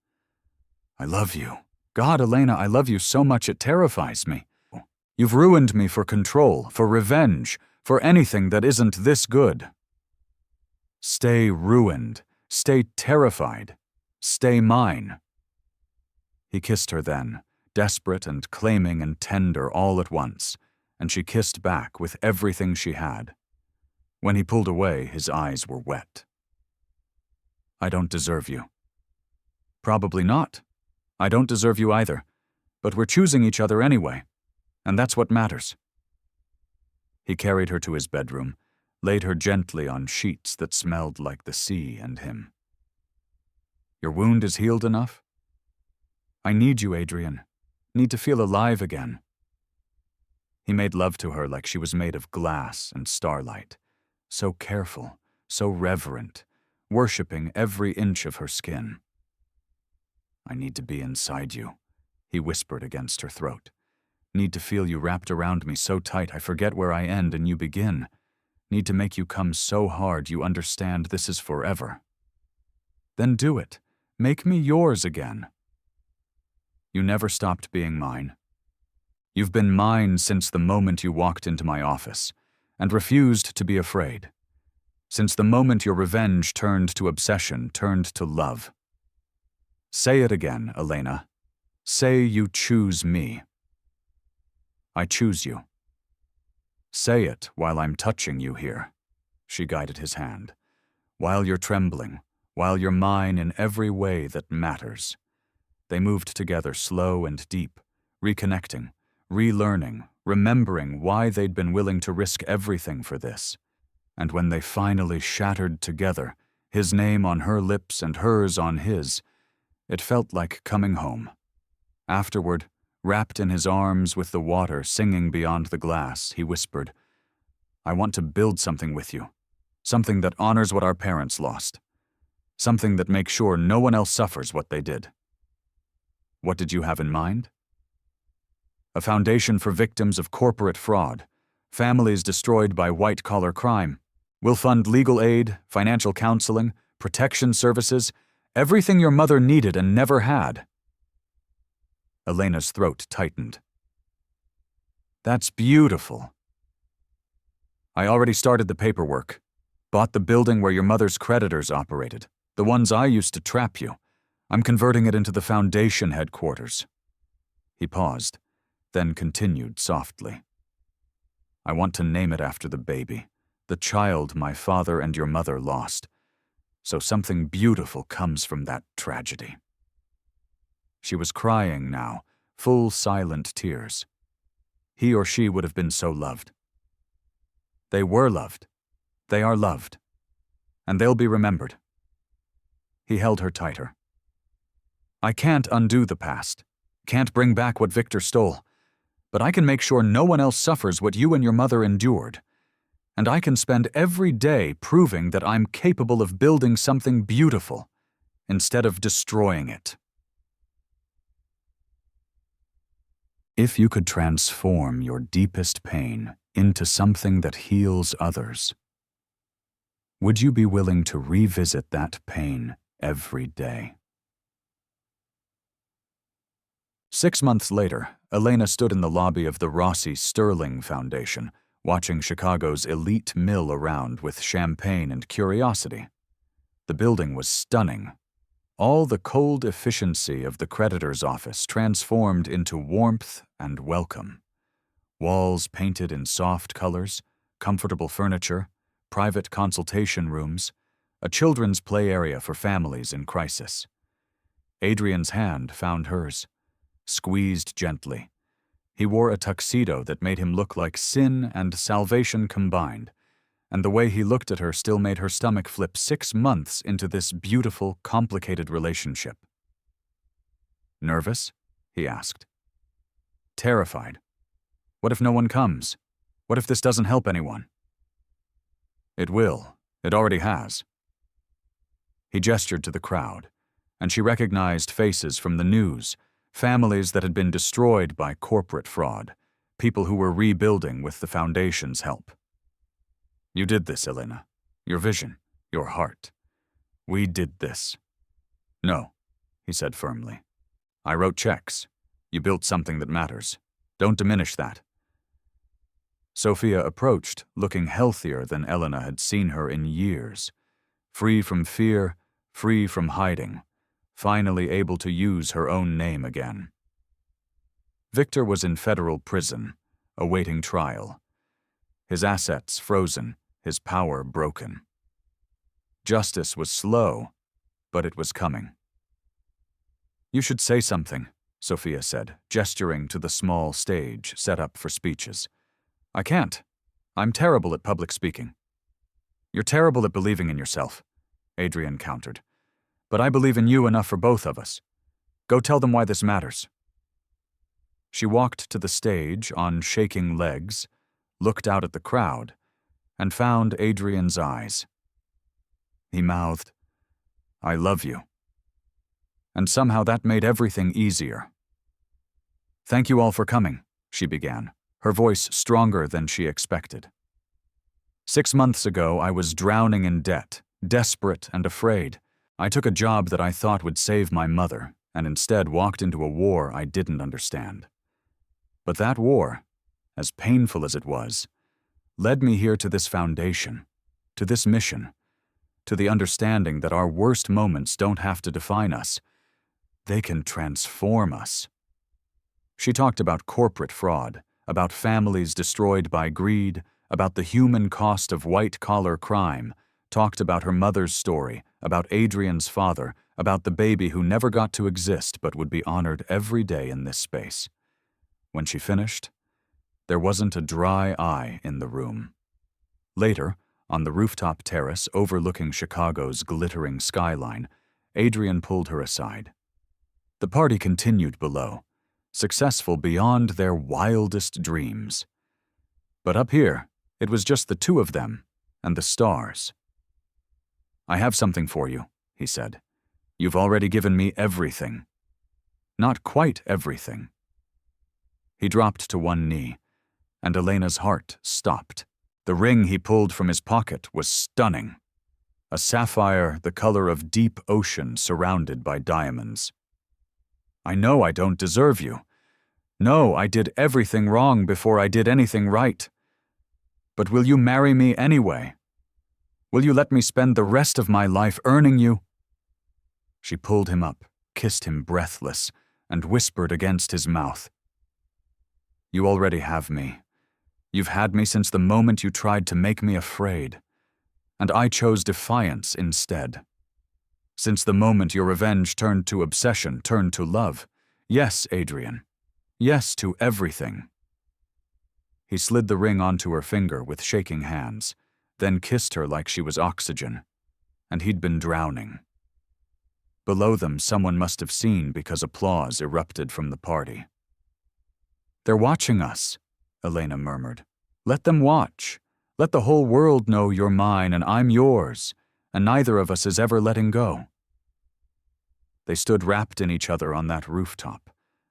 "I love you. God, Elena, I love you so much it terrifies me. You've ruined me for control, for revenge, for anything that isn't this good. Stay ruined. Stay terrified. Stay mine." He kissed her then, desperate and claiming and tender all at once, and she kissed back with everything she had. When he pulled away, his eyes were wet. "I don't deserve you." "Probably not. I don't deserve you either, but we're choosing each other anyway, and that's what matters." He carried her to his bedroom, laid her gently on sheets that smelled like the sea and him. "Your wound is healed enough? I need you, Adrian. Need to feel alive again." He made love to her like she was made of glass and starlight, so careful, so reverent, worshipping every inch of her skin. "I need to be inside you," he whispered against her throat. "Need to feel you wrapped around me so tight I forget where I end and you begin. Need to make you come so hard you understand this is forever. Then do it. Make me yours again." "You never stopped being mine. You've been mine since the moment you walked into my office, and refused to be afraid. Since the moment your revenge turned to obsession, turned to love. Say it again, Elena. Say you choose me. I choose you. Say it while I'm touching you here. She guided his hand. While you're trembling, while you're mine in every way that matters. They moved together slow and deep, reconnecting, relearning, remembering why they'd been willing to risk everything for this. And when they finally shattered together, his name on her lips and hers on his, it felt like coming home. Afterward, wrapped in his arms with the water singing beyond the glass, he whispered, I want to build something with you, something that honors what our parents lost, something that makes sure no one else suffers what they did. What did you have in mind? A foundation for victims of corporate fraud, families destroyed by white-collar crime. We'll fund legal aid, financial counseling, protection services, everything your mother needed and never had. Elena's throat tightened. That's beautiful. I already started the paperwork. Bought the building where your mother's creditors operated, the ones I used to trap you. I'm converting it into the foundation headquarters. He paused, then continued softly. I want to name it after the baby, the child my father and your mother lost, so something beautiful comes from that tragedy. She was crying now, full silent tears. He or she would have been so loved. They were loved. They are loved. And they'll be remembered. He held her tighter. I can't undo the past, can't bring back what Victor stole, but I can make sure no one else suffers what you and your mother endured. And I can spend every day proving that I'm capable of building something beautiful instead of destroying it. If you could transform your deepest pain into something that heals others, would you be willing to revisit that pain every day? 6 months later, Elena stood in the lobby of the Rossi Sterling Foundation, watching Chicago's elite mill around with champagne and curiosity. The building was stunning. All the cold efficiency of the creditor's office transformed into warmth and welcome. Walls painted in soft colors, comfortable furniture, private consultation rooms, a children's play area for families in crisis. Adrian's hand found hers, squeezed gently. He wore a tuxedo that made him look like sin and salvation combined, and the way he looked at her still made her stomach flip 6 months into this beautiful, complicated relationship. Nervous? He asked. Terrified. What if no one comes? What if this doesn't help anyone? It will. It already has. He gestured to the crowd, and she recognized faces from the news, families that had been destroyed by corporate fraud, people who were rebuilding with the foundation's help. You did this, Elena. Your vision, your heart. We did this. No, he said firmly. I wrote checks. You built something that matters. Don't diminish that. Sophia approached, looking healthier than Elena had seen her in years. Free from fear, free from hiding, finally able to use her own name again. Victor was in federal prison, awaiting trial. His assets frozen, his power broken. Justice was slow, but it was coming. You should say something, Sophia said, gesturing to the small stage set up for speeches. I can't. I'm terrible at public speaking. You're terrible at believing in yourself, Adrian countered. But I believe in you enough for both of us. Go tell them why this matters. She walked to the stage on shaking legs, looked out at the crowd, and found Adrian's eyes. He mouthed, I love you. And somehow that made everything easier. Thank you all for coming, she began, her voice stronger than she expected. 6 months ago, I was drowning in debt, desperate and afraid. I took a job that I thought would save my mother, and instead walked into a war I didn't understand. But that war, as painful as it was, led me here to this foundation, to this mission, to the understanding that our worst moments don't have to define us. They can transform us. She talked about corporate fraud, about families destroyed by greed, about the human cost of white-collar crime, talked about her mother's story, about Adrian's father, about the baby who never got to exist but would be honored every day in this space. When she finished, there wasn't a dry eye in the room. Later, on the rooftop terrace overlooking Chicago's glittering skyline, Adrian pulled her aside. The party continued below, successful beyond their wildest dreams. But up here, it was just the two of them and the stars. "I have something for you," he said. "You've already given me everything." Not quite everything. He dropped to one knee, and Elena's heart stopped. The ring he pulled from his pocket was stunning. A sapphire the color of deep ocean surrounded by diamonds. "I know I don't deserve you. No, I did everything wrong before I did anything right. But will you marry me anyway? Will you let me spend the rest of my life earning you?" She pulled him up, kissed him breathless, and whispered against his mouth. "You already have me. You've had me since the moment you tried to make me afraid. And I chose defiance instead. Since the moment your revenge turned to obsession, turned to love. Yes, Adrian. Yes to everything." He slid the ring onto her finger with shaking hands, then kissed her like she was oxygen, and he'd been drowning. Below them, someone must have seen because applause erupted from the party. "They're watching us," Elena murmured. "Let them watch. Let the whole world know you're mine and I'm yours, and neither of us is ever letting go." They stood wrapped in each other on that rooftop,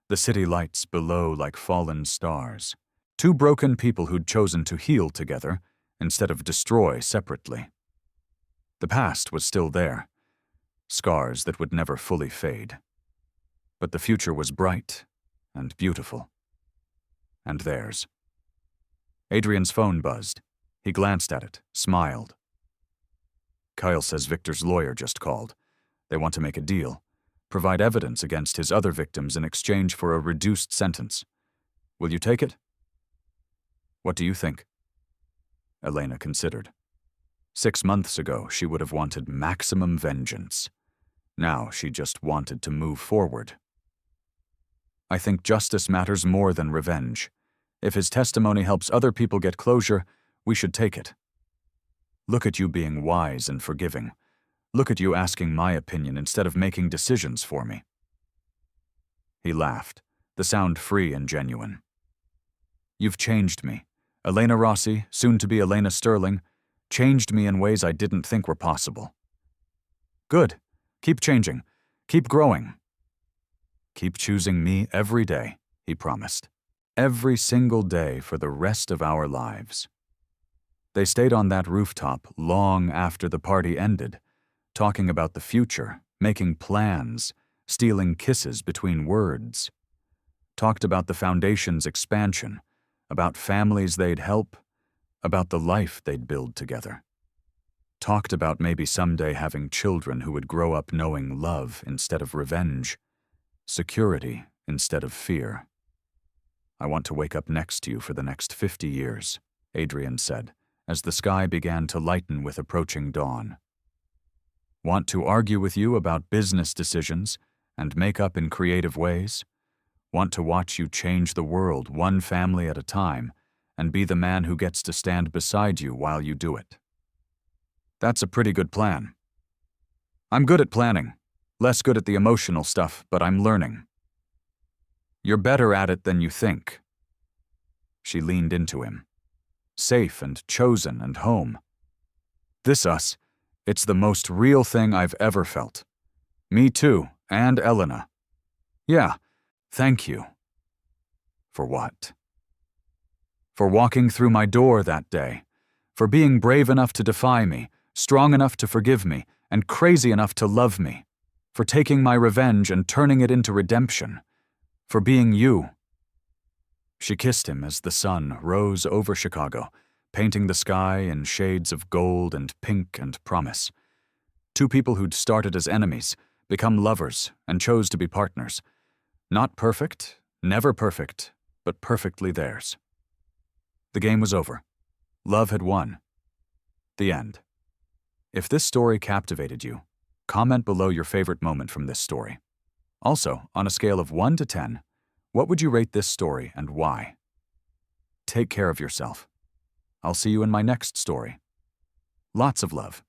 the city lights below like fallen stars. Two broken people who'd chosen to heal together instead of destroy separately. The past was still there, scars that would never fully fade. But the future was bright and beautiful. And theirs. Adrian's phone buzzed. He glanced at it, smiled. "Kyle says Victor's lawyer just called. They want to make a deal, provide evidence against his other victims in exchange for a reduced sentence. Will you take it?" "What do you think?" Elena considered. 6 months ago, she would have wanted maximum vengeance. Now she just wanted to move forward. "I think justice matters more than revenge. If his testimony helps other people get closure, we should take it. Look at you being wise and forgiving. Look at you asking my opinion instead of making decisions for me." He laughed, the sound free and genuine. "You've changed me. Elena Rossi, soon to be Elena Sterling, changed me in ways I didn't think were possible." "Good. Keep changing. Keep growing." "Keep choosing me every day," he promised. "Every single day for the rest of our lives." They stayed on that rooftop long after the party ended, talking about the future, making plans, stealing kisses between words. Talked about the Foundation's expansion, about families they'd help, about the life they'd build together. Talked about maybe someday having children who would grow up knowing love instead of revenge, security instead of fear. "I want to wake up next to you for the next 50 years, Adrian said, as the sky began to lighten with approaching dawn. "Want to argue with you about business decisions and make up in creative ways? Want to watch you change the world one family at a time and be the man who gets to stand beside you while you do it." "That's a pretty good plan." "I'm good at planning. Less good at the emotional stuff, but I'm learning." "You're better at it than you think." She leaned into him. Safe and chosen and home. "This us, it's the most real thing I've ever felt. Me too, and Elena. Yeah, thank you." "For what?" "For walking through my door that day. For being brave enough to defy me, strong enough to forgive me, and crazy enough to love me. For taking my revenge and turning it into redemption. For being you." She kissed him as the sun rose over Chicago, painting the sky in shades of gold and pink and promise. Two people who'd started as enemies become lovers, and chose to be partners. Not perfect, never perfect, but perfectly theirs. The game was over. Love had won. The end. If this story captivated you, comment below your favorite moment from this story. Also, on a scale of 1 to 10, what would you rate this story and why? Take care of yourself. I'll see you in my next story. Lots of love.